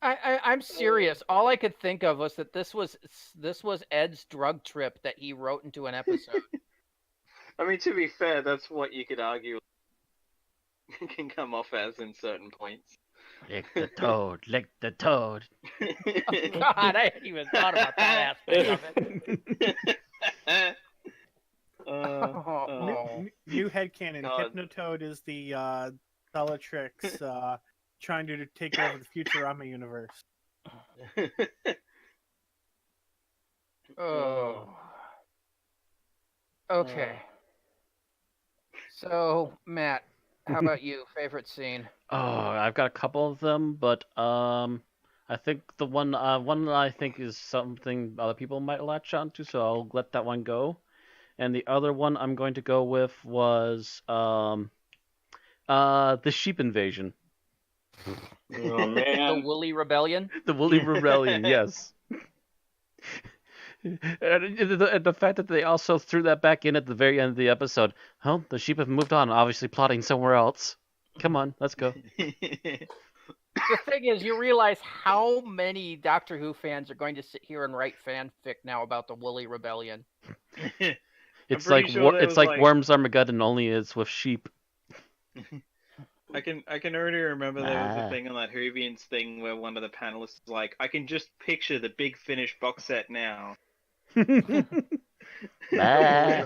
I'm serious. All I could think of was that this was Ed's drug trip that he wrote into an episode. I mean, to be fair, that's what you could argue can come off as in certain points. Lick the toad, lick the toad. Oh, God, I hadn't even thought about that aspect of it. New headcanon. Hypnotoad is the Bellatrix trying to take over the Futurama universe. Oh. Okay. So, Matt, how about you? Favorite scene? Oh, I've got a couple of them, but I think the one that I think is something other people might latch onto, so I'll let that one go. And the other one I'm going to go with was the sheep invasion. Oh The man. Woolly Rebellion? The Woolly Rebellion, yes. And the fact that they also threw that back in at the very end of the episode. Oh, the sheep have moved on, obviously plotting somewhere else. Come on, let's go. The thing is, you realize how many Doctor Who fans are going to sit here and write fanfic now about the Woolly Rebellion. It's pretty like sure there it's was, like like- Worms Armageddon, only it's with sheep. I can already remember there was Ah. a thing on that Whovians thing where one of the panelists was like, I can just picture the Big Finish box set now. Bah.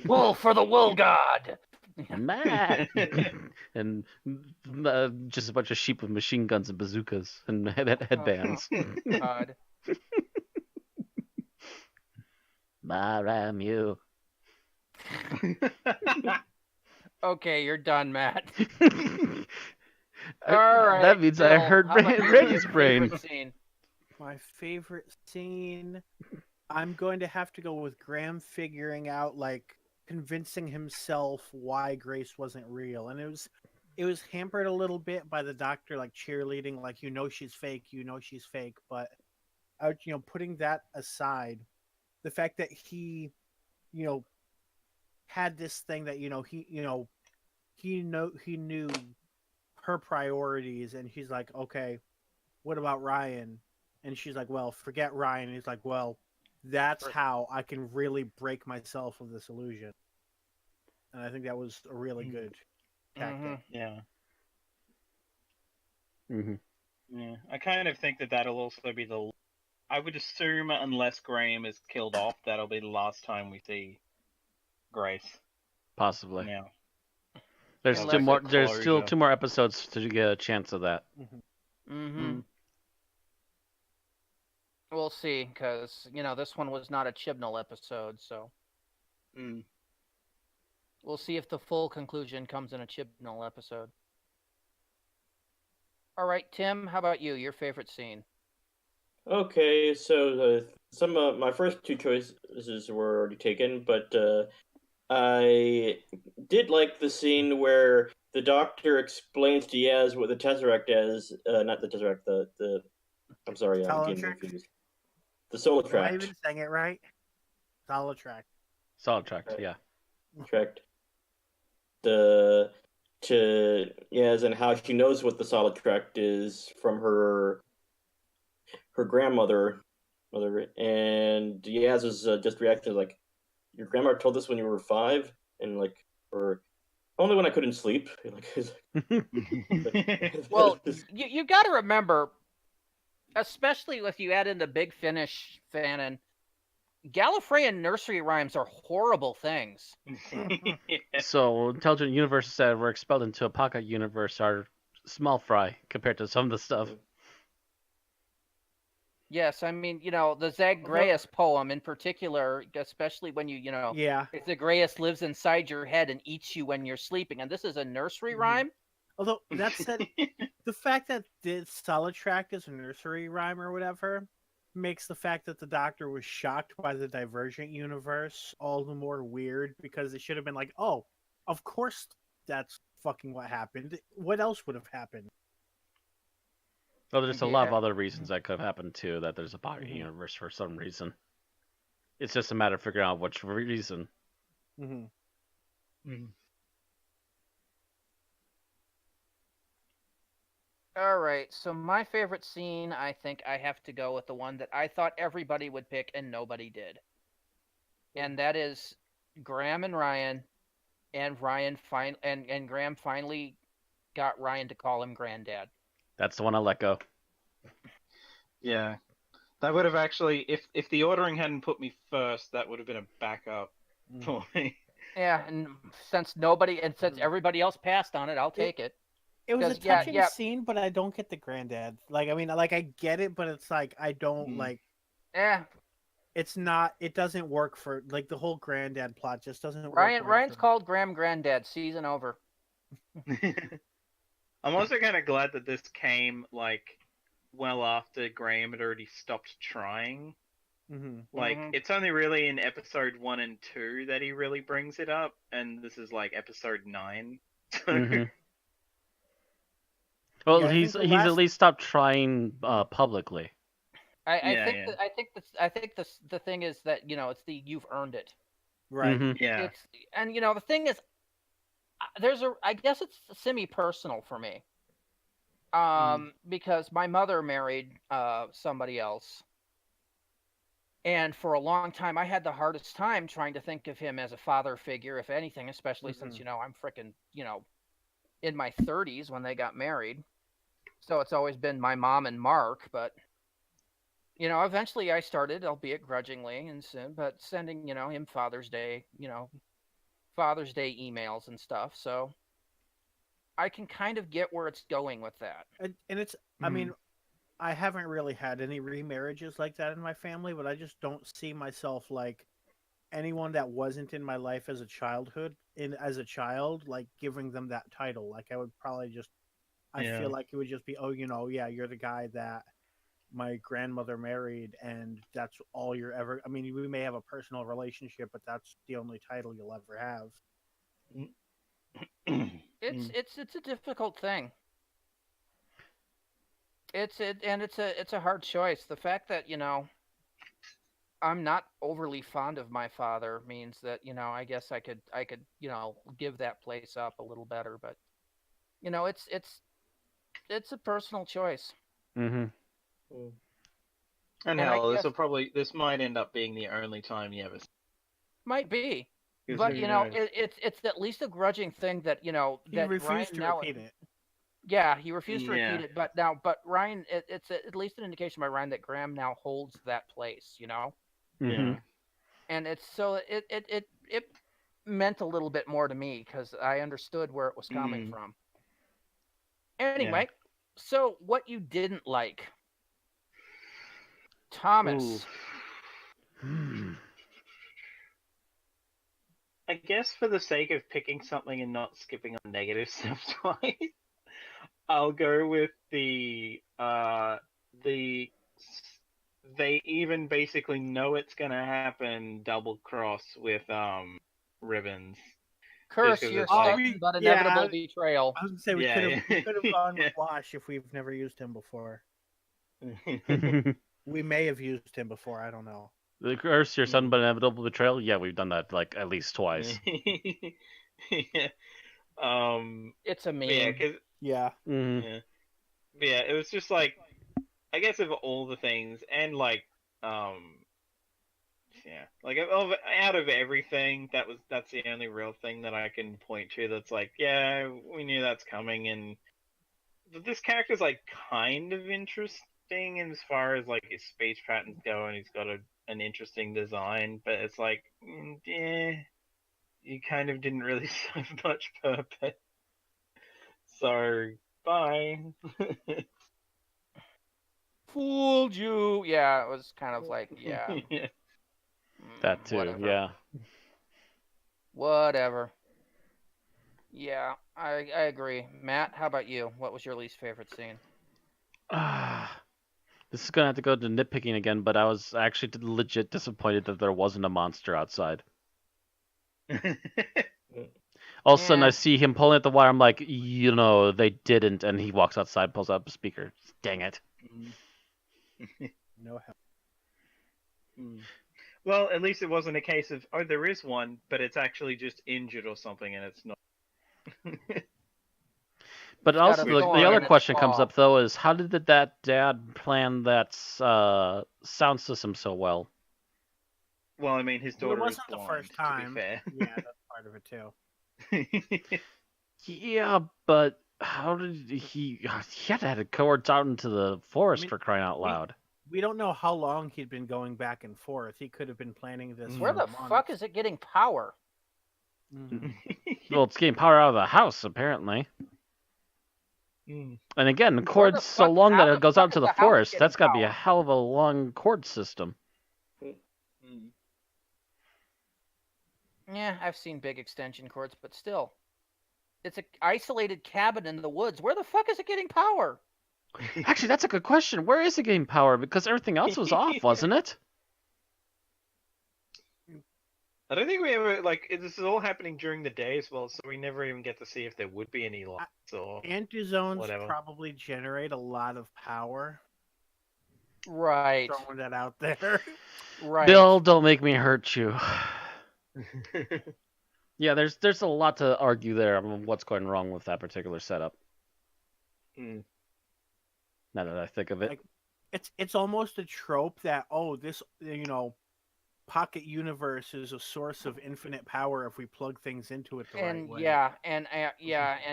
Wool for the Wool God! Bah. And just a bunch of sheep with machine guns and bazookas and headbands. God. Maramu. Okay, you're done, Matt. All Alright, That means I Bill, heard how about you? Randy's Your brain. favorite scene? My favorite scene, I'm going to have to go with Graham figuring out, like, convincing himself why Grace wasn't real. And it was hampered a little bit by the doctor, like, cheerleading, like, she's fake, she's fake. But, putting that aside, the fact that he, had this thing that, he knew her priorities, and he's like, okay, what about Ryan? And she's like, well, forget Ryan. And he's like, well, that's how I can really break myself of this illusion. And I think that was a really good tactic. Yeah. Mm-hmm. Yeah. I kind of think that that'll also be I would assume, unless Graham is killed off, that'll be the last time we see Grace. Possibly. Yeah. There's Unless still more. it's There's still closure. 2 more episodes to get a chance of that. Mm-hmm. We'll see, because, this one was not a Chibnall episode, so we'll see if the full conclusion comes in a Chibnall episode. All right, Tim, how about you? Your favorite scene? Okay, so some of my first 2 choices were already taken, but I did like the scene where the Doctor explains to Yaz what the Tesseract is. Not the Tesseract, the I'm sorry, I'm getting Holotrack? confused. The Am I Solotract. even saying it right? Solid track. Solid track, Right. yeah. Correct. To Yaz, and how she knows what the Solotract is from her grandmother, and Yaz's just reaction is like, your grandma told this when you were 5, and like, or only when I couldn't sleep. Well, you got to remember, especially if you add in the Big Finish fanon, Gallifreyan nursery rhymes are horrible things. So intelligent universes that were expelled into a pocket universe are small fry compared to some of the stuff. Yes, I mean, the Zagreus poem in particular, especially when Yeah. if Zagreus lives inside your head and eats you when you're sleeping, and this is a nursery rhyme. Although, that said, the fact that this Solid Track is a nursery rhyme or whatever makes the fact that the Doctor was shocked by the Divergent universe all the more weird, because it should have been like, oh, of course that's fucking what happened. What else would have happened? Well, there's a lot of Yeah. other reasons that could have happened too, that there's a pocket universe for some reason. It's just a matter of figuring out which reason. All right, so my favorite scene, I think I have to go with the one that I thought everybody would pick and nobody did. And that is Graham and Ryan, and and Graham finally got Ryan to call him Granddad. That's the one I let go. Yeah. That would have actually, if the ordering hadn't put me first, that would have been a backup for me. Yeah, and since everybody else passed on it, I'll take it. It was a 'Cause, yeah, touching yeah. scene, but I don't get the granddad. Like, I mean, like I get it, but it's like I don't like. It's not. It doesn't work for like the whole granddad plot. Just doesn't work. Ryan's called Graham Granddad. Season over. I'm also kind of glad that this came like well after Graham had already stopped trying. Mm-hmm. Like, it's only really in episode 1 and 2 that he really brings it up, and this is like episode 9. Mm-hmm. Well, Yeah, I he's think the at last- least stopped trying publicly. I think the thing is that, you know, it's the you've earned it. Right. Mhm. Yeah. And you know, the thing is, I guess it's semi-personal for me. Because my mother married somebody else. And for a long time, I had the hardest time trying to think of him as a father figure, if anything, especially since, you know, I'm freaking, you know, in my 30s when they got married. So it's always been my mom and Mark, but, you know, eventually I started, albeit grudgingly, but sending, you know, him Father's Day emails and stuff. So I can kind of get where it's going with that. And it's, I mean, I haven't really had any remarriages like that in my family, but I just don't see myself like anyone that wasn't in my life as a child, like giving them that title. Like I would probably just, I feel like it would just be, oh, you know, yeah, you're the guy that my grandmother married, and that's all you're ever. I mean, we may have a personal relationship, but that's the only title you'll ever have. It's a difficult thing. It's a hard choice. The fact that, you know, I'm not overly fond of my father means that, you know, I guess I could, you know, give that place up a little better, but, you know, it's a personal choice. Mhm. And hell, this might end up being the only time you ever. Might be, but you know, it's at least a grudging thing that, you know, He that refused Ryan to now. repeat it. Yeah, he refused to repeat it, but Ryan, it's at least an indication by Ryan that Graham now holds that place, you know. Mhm. And it's so it meant a little bit more to me because I understood where it was coming from. Anyway, so what you didn't like, Thomas? I guess for the sake of picking something and not skipping on negative stuff twice, I'll go with the they even basically know it's gonna happen double cross with Ribbons. Curse your sudden but inevitable betrayal. I was gonna say we could have gone with Wash if we've never used him before. We may have used him before. I don't know. The curse, your sudden but inevitable betrayal. Yeah, we've done that like at least twice. It's a meme. Yeah. Yeah, it was just like, I guess of all the things, and like, like out of everything, that's the only real thing that I can point to that's like, yeah, we knew that's coming, and this character's like kind of interesting as far as like his speech patterns go, and he's got an interesting design, but it's like, you kind of didn't really serve much purpose. So, bye. Fooled you. Yeah, it was kind of like, yeah. That too, whatever. yeah. Whatever. Yeah, I agree. Matt, how about you? What was your least favorite scene? This is gonna have to go to nitpicking again, but I was actually legit disappointed that there wasn't a monster outside. All of a sudden, I see him pulling at the wire. I'm like, you know, they didn't, and he walks outside, pulls out a speaker. Dang it! No help. Well, at least it wasn't a case of, oh, there is one, but it's actually just injured or something, and it's not. But also, the other question comes up, though, is how did that dad plan that sound system so well? Well, I mean, his daughter wasn't was blind, the first time. to be fair. Yeah, that's part of it too. Yeah, but how did he had to head cohorts out into the forest for crying out loud? We don't know how long he'd been going back and forth. He could have been planning this. Where the fuck is it getting power? Mhm. Well, it's getting power out of the house, apparently. Mm. And again, the Where cord's the so fuck- long how that the it goes fuck out to is the the house forest. getting That's got to be a power? hell of a long cord system. Mm. Yeah, I've seen big extension cords, but still. It's an isolated cabin in the woods. Where the fuck is it getting power? Actually, that's a good question. Where is it getting power? Because everything else was off, wasn't it? I don't think we ever this is all happening during the day as well, so we never even get to see if there would be any lights or Antizones whatever. probably generate a lot of power. Right. Throwing that out there. Right. Bill, don't make me hurt you. Yeah, there's a lot to argue there on what's going wrong with that particular setup. Mm. Now that I think of it. Like, it's almost a trope that this pocket universe is a source of infinite power if we plug things into it the right And way. and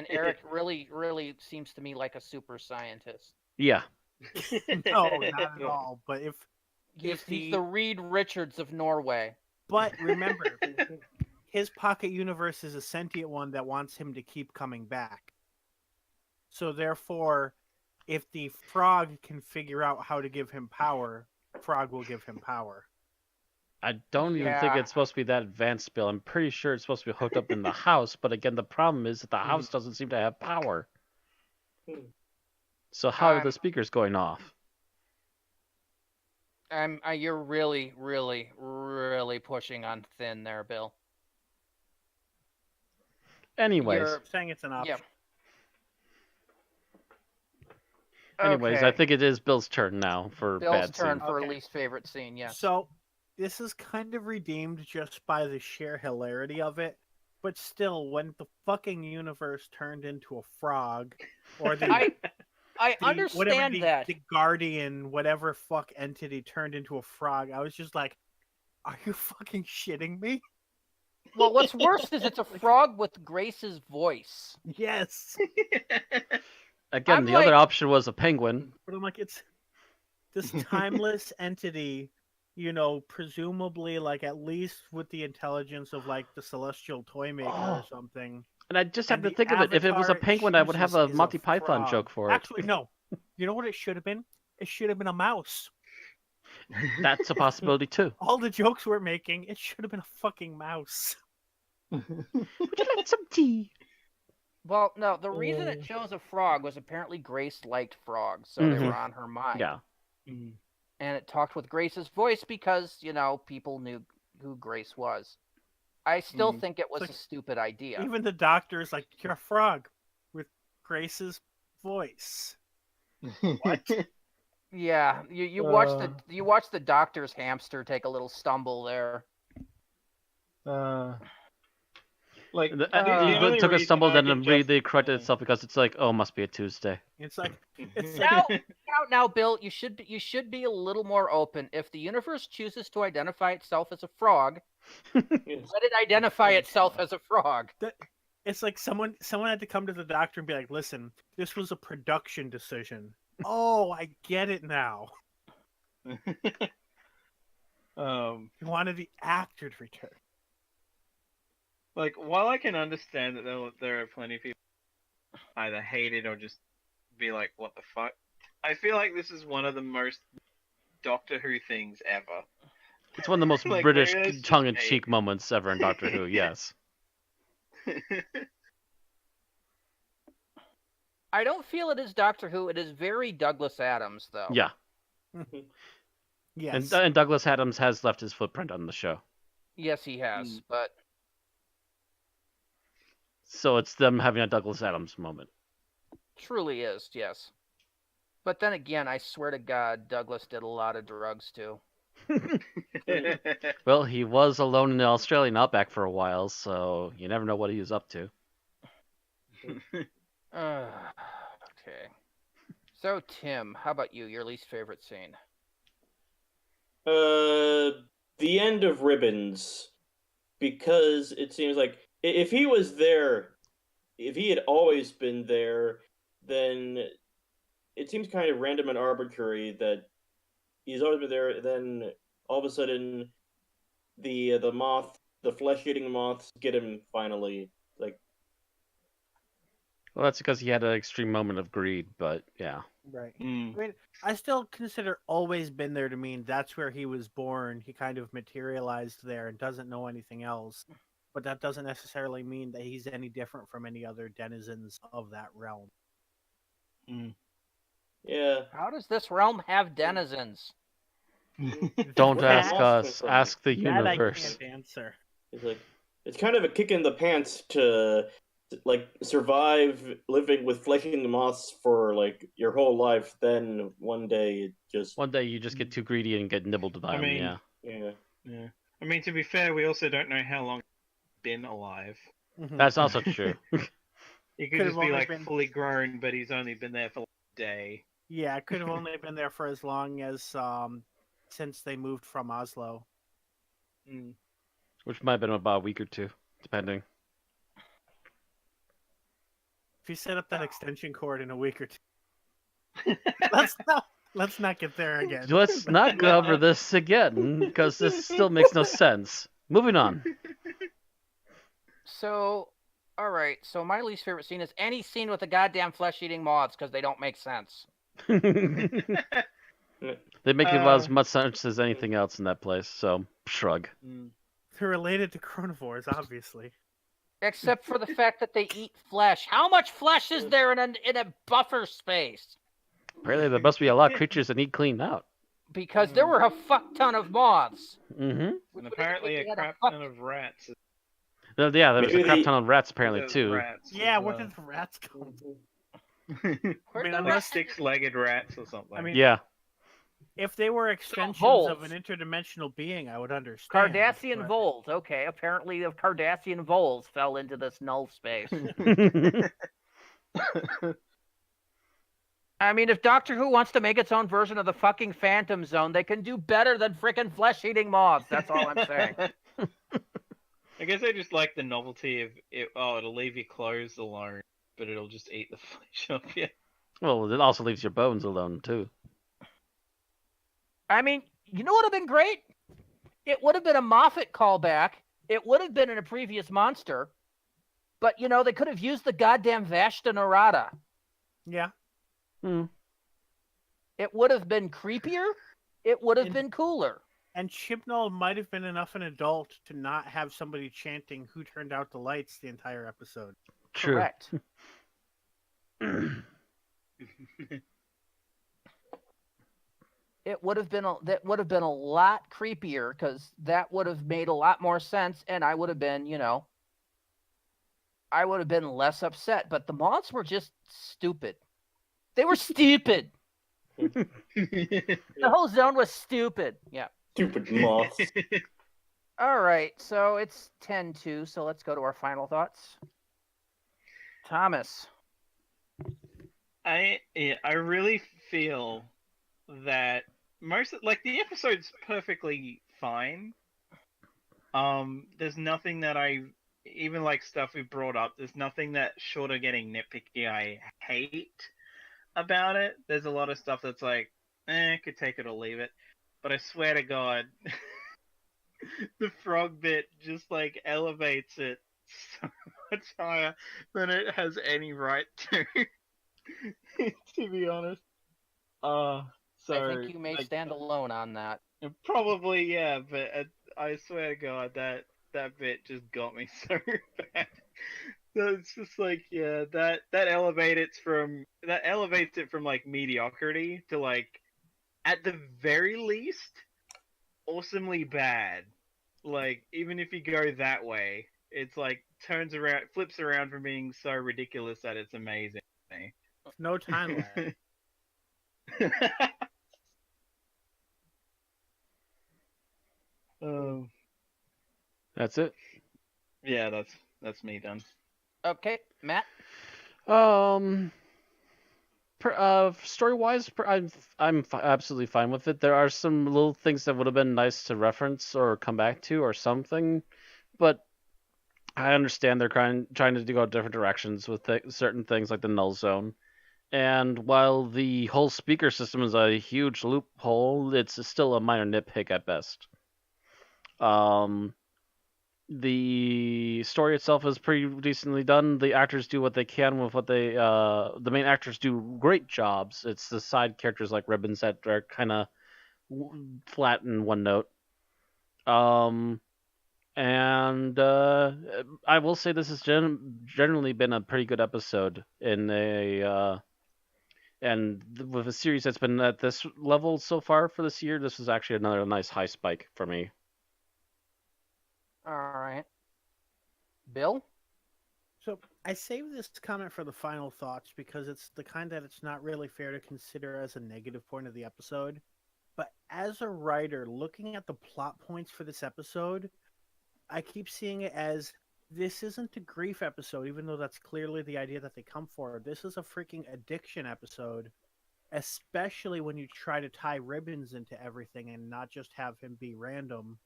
Eric really seems to me like a super scientist. Yeah. No, not at all. But He's the Reed Richards of Norway. but remember, his pocket universe is a sentient one that wants him to keep coming back. So therefore, if the frog can figure out how to give him power, frog will give him power. I don't even think it's supposed to be that advanced, Bill. I'm pretty sure it's supposed to be hooked up in the house, but again, the problem is that the house doesn't seem to have power. So how are the speakers going off? You're really pushing on thin there, Bill. Anyways. You're saying it's an option. Yeah. Anyways, okay. I think it is Bill's turn now for Bill's bad turn scene. for Okay. least favorite scene, yes. So this is kind of redeemed just by the sheer hilarity of it. But still, when the fucking universe turned into a frog, or I understand that. The Guardian, whatever fuck entity turned into a frog, I was just like, are you fucking shitting me? Well, what's worse is it's a frog with Grace's voice. Yes. Again, the other option was a penguin. But I'm like, it's this timeless entity, presumably like at least with the intelligence of like the celestial toy maker or something. And I just have to think of it. If it was a penguin, I would have a Monty Python joke for it. Actually, no. You know what it should have been? It should have been a mouse. That's a possibility too. All the jokes we're making, it should have been a fucking mouse. Would you like some tea? Well, no, the reason it chose a frog was apparently Grace liked frogs, so they were on her mind. Yeah. And it talked with Grace's voice because, people knew who Grace was. I still think it was a stupid idea. Even the doctor's like, you're a frog with Grace's voice. What? Yeah, you watch the doctor's hamster take a little stumble there. It took a stumble, then immediately corrected itself because it's like, oh, must be a Tuesday. It's like now, Bill, you should be a little more open. If the universe chooses to identify itself as a frog, let it identify itself as a frog. It's like someone had to come to the doctor and be like, listen, this was a production decision. Oh, I get it now. You wanted the actor to return. Like, while I can understand that there are plenty of people either hate it or just be like, what the fuck? I feel like this is one of the most Doctor Who things ever. It's one of the most Like, British there is just tongue-in-cheek moments ever in Doctor Who, yes. I don't feel it is Doctor Who. It is very Douglas Adams, though. Yeah. Yes. And Douglas Adams has left his footprint on the show. Yes, he has, but... So it's them having a Douglas Adams moment. Truly is, yes. But then again, I swear to God, Douglas did a lot of drugs, too. Well, he was alone in the Australian outback for a while, so you never know what he was up to. Okay. So, Tim, how about you? Your least favorite scene? The end of Ribbons. Because it seems like if he was there, if he had always been there, then it seems kind of random and arbitrary that he's always been there, then all of a sudden the moth the flesh-eating moths get him finally. Like, Well, that's because he had an extreme moment of greed, but yeah. Right. Mm. I mean, I still consider always been there to mean that's where he was born. He kind of materialized there and doesn't know anything else. But that doesn't necessarily mean that he's any different from any other denizens of that realm. yeah. How does this realm have denizens? Don't Where ask did moths come us. from? Ask the That I universe. can't answer. It's like, it's kind of a kick in the pants to like survive living with flesh-eating moths for like your whole life. Then one day it just One day you just get too greedy and get nibbled by I them. mean- Yeah, yeah. I mean, to be fair, we also don't know how long he's been alive. Mhm. that's also true. He could Could've just be only like been- fully grown, but he's only been there for like a day. Yeah, it could have only been there for as long as since they moved from Oslo. Mm. Which might have been about a week or two, depending. If you set up that extension cord in a week or two, let's not get there again. Let's not go over this again, because this still makes no sense. Moving on. So, all right. So my least favorite scene is any scene with the goddamn flesh-eating moths because they don't make sense. They make about as Uh, much sense as anything else in that place, so shrug. Mm. They're related to carnivores, obviously. Except for the fact that they eat flesh. How much flesh is there in a buffer space? Apparently, there must be a lot of creatures that need cleaned out. Because there were a fuck ton of moths. Mm-hmm. And apparently a They had crap fuck- ton of rats. Yeah, there was a Maybe crap they- ton of rats apparently Those too. Rats Yeah, as where well. did the rats come from? Where'd I mean, the Like unless- rats- six-legged rats or something. I mean, Yeah, If they were extensions voles. of an interdimensional being, I would understand. Cardassian but- voles. Okay, apparently the Cardassian voles fell into this null space. I mean, if Doctor Who wants to make its own version of the fucking Phantom Zone, they can do better than frickin' flesh-eating moths. That's all I'm saying. I guess I just like the novelty of it. Oh, it'll leave your clothes alone, but it'll just eat the flesh off you. well, it also leaves your bones alone too. I mean, you know what would have been great? It would have been a Moffat callback. It would have been in a previous monster. But, you know, they could have used the goddamn Vashta Narada. Yeah. Hmm. It would have been creepier. It would have And- been cooler. And Chibnall might have been enough an adult to not have somebody chanting "Who turned out the lights" the entire episode. True. Correct. It would have been that would have been a lot creepier because that would have made a lot more sense, and I would have been, you know, I would have been less upset. But the moths were just stupid. They were stupid. The whole zone was stupid. Yeah. Stupid moths. All right. So it's 10-2. So let's go to our final thoughts. Thomas. I really feel that the episode's perfectly fine. There's nothing that I even like stuff we brought up. There's nothing that short of getting nitpicky I hate about it. There's a lot of stuff that's like, could take it or leave it. But I swear to God, the frog bit just like elevates it so much higher than it has any right to. To be honest. So I think you may like, stand alone on that. probably, yeah, but I swear to God that bit just got me so bad. So it's just like, yeah, that elevates it from like mediocrity to like, at the very least, awesomely bad. Like, even if you go that way, it's like flips around from being so ridiculous that it's amazing. No time lag. Oh, That's it. yeah, that's me done. Okay, Matt. Story-wise, I'm absolutely fine with it. There are some little things that would have been nice to reference or come back to or something, but I understand they're trying to go different directions with certain things like the null zone. And while the whole speaker system is a huge loophole, it's still a minor nitpick at best. the story itself is pretty decently done. The actors do what they can with what they. The main actors do great jobs. It's the side characters like Ribbons that are kind of flat in one note. And I will say this has generally been a pretty good episode in with a series that's been at this level so far for this year. This was actually another nice high spike for me. All right. Bill? So I saved this comment for the final thoughts because it's the kind that it's not really fair to consider as a negative point of the episode. But as a writer, looking at the plot points for this episode, I keep seeing it as this isn't a grief episode, even though that's clearly the idea that they come for. This is a freaking addiction episode, especially when you try to tie Ribbons into everything and not just have him be random.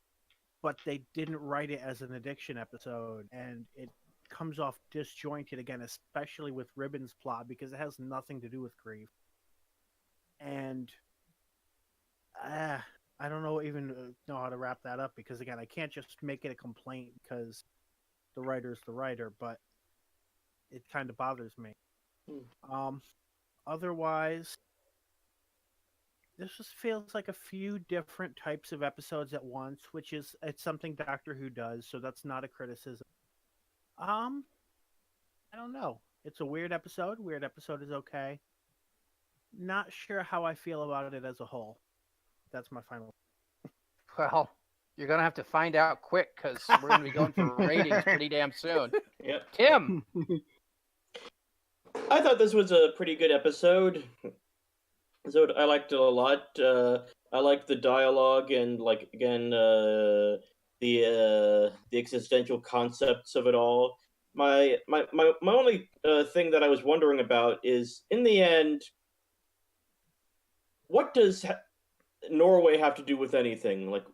But they didn't write it as an addiction episode, and it comes off disjointed again, especially with Ribbons' plot, because it has nothing to do with grief. And I don't even know how to wrap that up, because again, I can't just make it a complaint because the writer's the writer, but it kind of bothers me. Otherwise, this just feels like a few different types of episodes at once, which is it's something Doctor Who does, so that's not a criticism. I don't know. It's a weird episode. Weird episode is okay. Not sure how I feel about it as a whole. That's my final. Well, you're going to have to find out quick because we're going to be going for ratings pretty damn soon. Yep. Tim! I thought this was a pretty good episode. So I liked it a lot. I liked the dialogue and, like, again, the existential concepts of it all. My only thing that I was wondering about is, in the end, what does Norway have to do with anything? Like,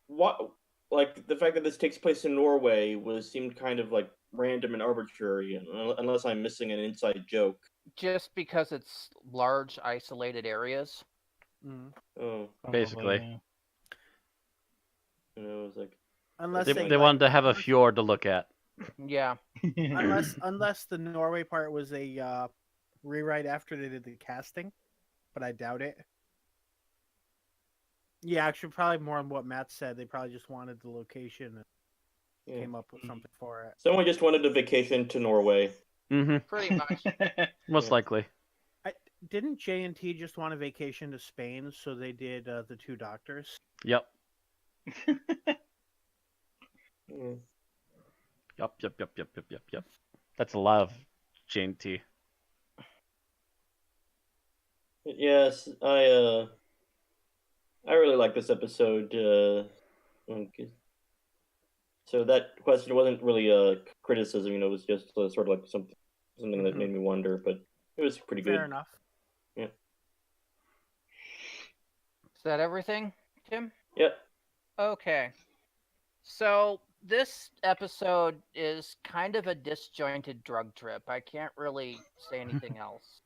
what? Like, the fact that this takes place in Norway seemed kind of like random and arbitrary, unless I'm missing an inside joke. Just because it's large, isolated areas. Oh, Basically. you know, it was like Unless They wanted to have a fjord to look at. Yeah. unless the Norway part was a rewrite after they did the casting, but I doubt it. Yeah, actually, probably more on what Matt said. They probably just wanted the location and came up with something for it. Someone just wanted a vacation to Norway. Mm-hmm. Pretty much. Most likely. Didn't J&T just want a vacation to Spain, so they did the Two Doctors? Yep. Mm. Yep. That's a lot of J&T. Yes, I really like this episode. Okay. So that question wasn't really a criticism, you know, it was just sort of like something that made me wonder, but it was pretty good. Fair enough. Yeah. Is that everything, Tim? Yep. Okay. So this episode is kind of a disjointed drug trip. I can't really say anything else.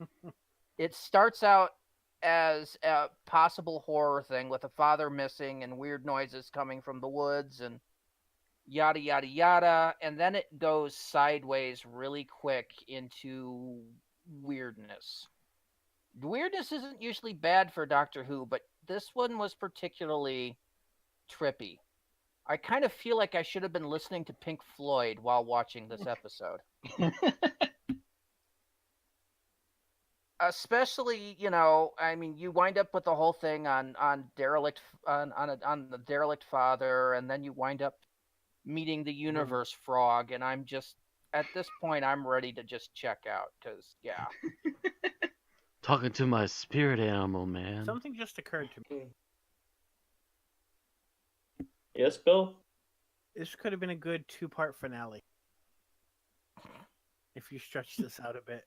It starts out as a possible horror thing with a father missing and weird noises coming from the woods and yada yada yada, and then it goes sideways really quick into weirdness. The weirdness isn't usually bad for Doctor Who, but this one was particularly trippy. I kind of feel like I should have been listening to Pink Floyd while watching this episode. Especially, you know, I mean, you wind up with the whole thing on derelict on the derelict father, and then you wind up meeting the universe frog, and I'm just at this point I'm ready to just check out because yeah. Talking to my spirit animal, man. Something just occurred to me. Yes, Bill? This could have been a good 2-part finale. If you stretch this out a bit.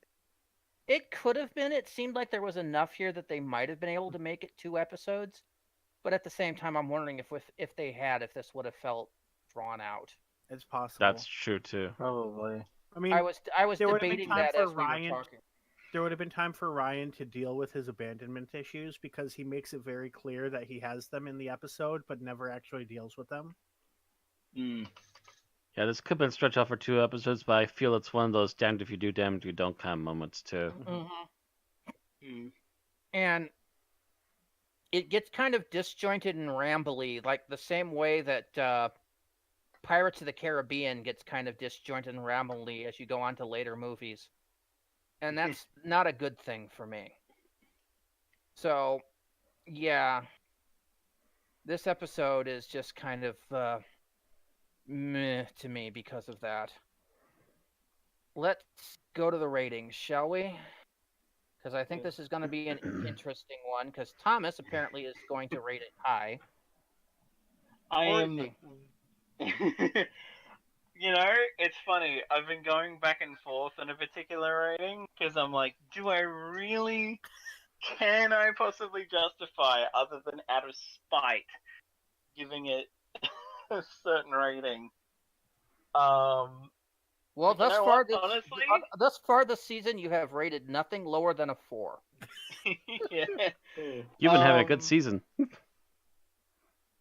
It could have been. It seemed like there was enough here that they might have been able to make it 2 episodes. But at the same time, I'm wondering if they had, if this would have felt drawn out. It's possible. That's true too. Probably. I mean, I was there would have been debating time that for as we Ryan- were talking. there would have been time for Ryan to deal with his abandonment issues because he makes it very clear that he has them in the episode, but never actually deals with them. Yeah, this could have been stretched out for 2 episodes, but I feel it's one of those damned if you do, damned if you don't kind of moments too. And it gets kind of disjointed and rambly, like the same way that Pirates of the Caribbean gets kind of disjointed and rambly as you go on to later movies. And that's not a good thing for me. So, yeah. This episode is just kind of meh to me because of that. Let's go to the ratings, shall we? Because I think this is going to be an interesting one, because Thomas apparently is going to rate it high. I Or am. is You know, it's funny. I've been going back and forth on a particular rating because I'm like, do I really? Can I possibly justify, other than out of spite, giving it a certain rating? Well, you thus know far, what? Honestly, thus far this season, you have rated nothing lower than a 4. yeah. You've been having a good season.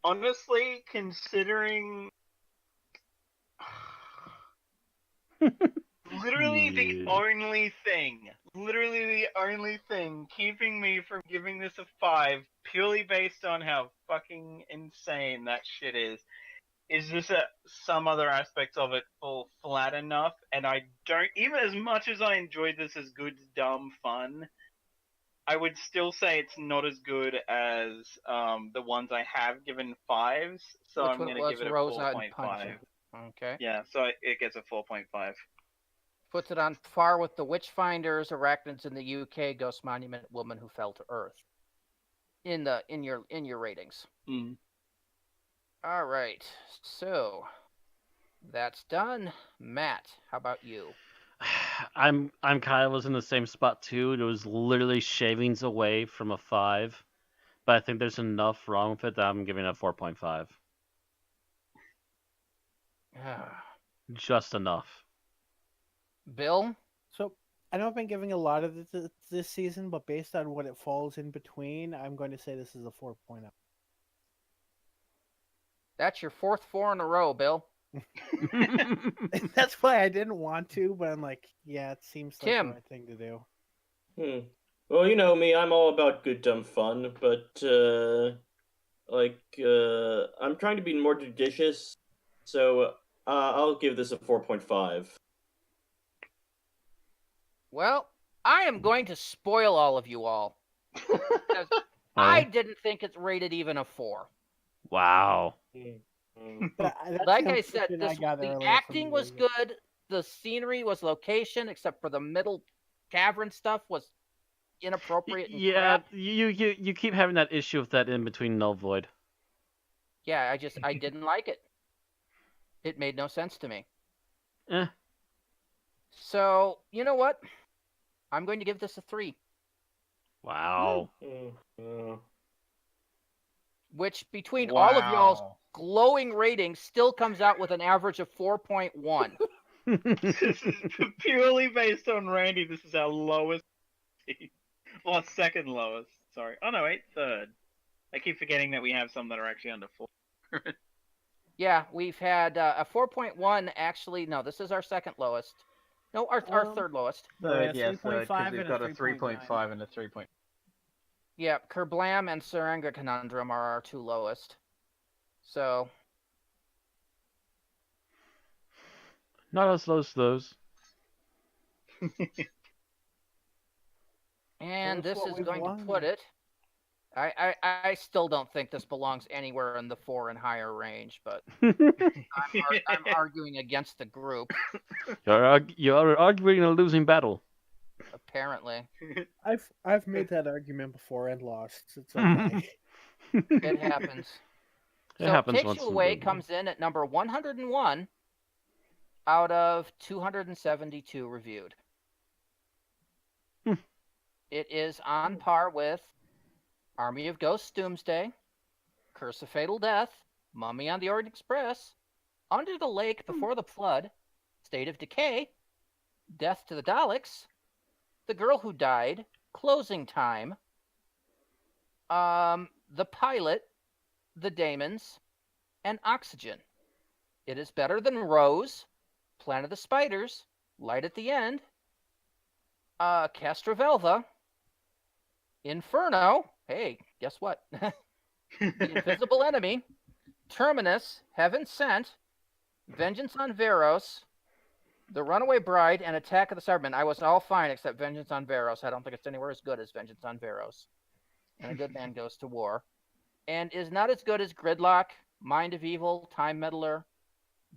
Honestly, considering literally the only thing keeping me from giving this a 5, purely based on how fucking insane that shit is just that some other aspects of it fall flat enough, and I don't, even as much as I enjoyed this as good, dumb fun, I would still say it's not as good as the ones I have given 5s, so Which I'm one going to was give it a Rosa and 4.5. Punch? Okay. Yeah, so it gets a 4.5. Puts it on par with the Witchfinders, Arachnids in the UK, Ghost Monument, Woman Who Fell to Earth. In your ratings. Mm. All right, so that's done. Matt, how about you? I'm kind of was in the same spot too. It was literally shavings away from a 5, but I think there's enough wrong with it that I'm giving it a 4.5. Just enough. Bill? So I know I've been giving a lot of this season, but based on what it falls in between, I'm going to say this is a 4.0. That's your 4th 4 in a row, Bill. That's why I didn't want to, but I'm like, yeah, it seems like Tim. the right thing to do. Well, you know me, I'm all about good dumb fun, but I'm trying to be more judicious, so I'll give this a 4.5. Well, I am going to spoil all of you all. I didn't think it's rated even a 4. Wow. Like I said, the acting was good. The scenery was location, except for the middle cavern stuff was inappropriate. And crap. You keep having that issue with that in between null void. Yeah, I didn't like it. It made no sense to me. So, you know what? I'm going to give this a 3. Wow. Which, between all of y'all's glowing ratings, still comes out with an average of 4.1. This is purely based on Randy. This is our lowest. Well, second lowest. Sorry. Oh, no, wait, third. I keep forgetting that we have some that are actually under 4. Yeah, we've had a 4.1. Actually, no, this is our second lowest. No, our third lowest. Third, yeah, third, because we've got a 3.5 and a 3. Yeah, Kerblam and Serenga Conundrum are our 2 lowest. So. Not as low as those. And this is going to put it. I still don't think this belongs anywhere in the 4 and higher range, but I'm arguing against the group. You're arguing a losing battle. Apparently. I've made that argument before and lost. It's okay. It happens. It so happens Takes once You in a Away blue comes in at number 101 out of 272 reviewed. It is on par with Army of Ghosts Doomsday, Curse of Fatal Death, Mummy on the Orient Express, Under the Lake Before the Flood, State of Decay, Death to the Daleks, The Girl Who Died, Closing Time, The Pilot, The Daemons, and Oxygen. It is better than Rose, Planet of the Spiders, Light at the End, Castrovelva, Inferno. Hey, guess what? The Invisible Enemy, Terminus, Heaven Sent, Vengeance on Veros, The Runaway Bride, and Attack of the Cybermen. I was all fine except Vengeance on Veros. I don't think it's anywhere as good as Vengeance on Veros. And A Good Man Goes to War. And is not as good as Gridlock, Mind of Evil, Time Meddler,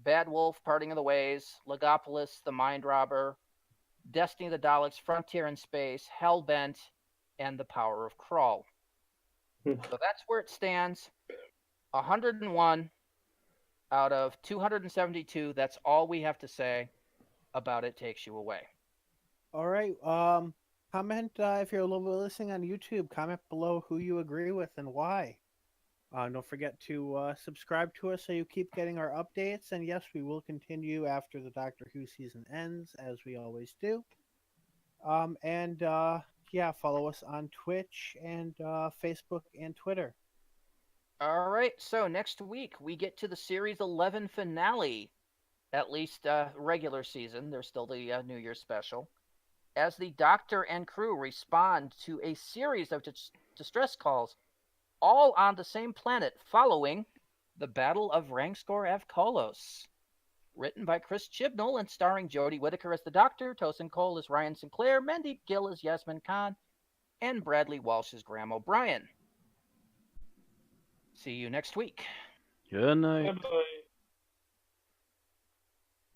Bad Wolf, Parting of the Ways, Legopolis, The Mind Robber, Destiny of the Daleks, Frontier in Space, Hellbent, and The Power of Krull. So that's where it stands. 101 out of 272. That's all we have to say about It Takes You Away. All right. Comment if you're listening on YouTube. Comment below who you agree with and why. Don't forget to subscribe to us so you keep getting our updates. And yes, we will continue after the Doctor Who season ends, as we always do. Yeah, follow us on Twitch and Facebook and Twitter. All right, so next week we get to the Series 11 finale, at least regular season. There's still the New Year's special. As the Doctor and crew respond to a series of distress calls, all on the same planet, following the Battle of Rangskor Avkolos. Written by Chris Chibnall and starring Jodie Whittaker as the Doctor, Tosin Cole as Ryan Sinclair, Mandeep Gill as Yasmin Khan, and Bradley Walsh as Graham O'Brien. See you next week. Good night. Bye-bye.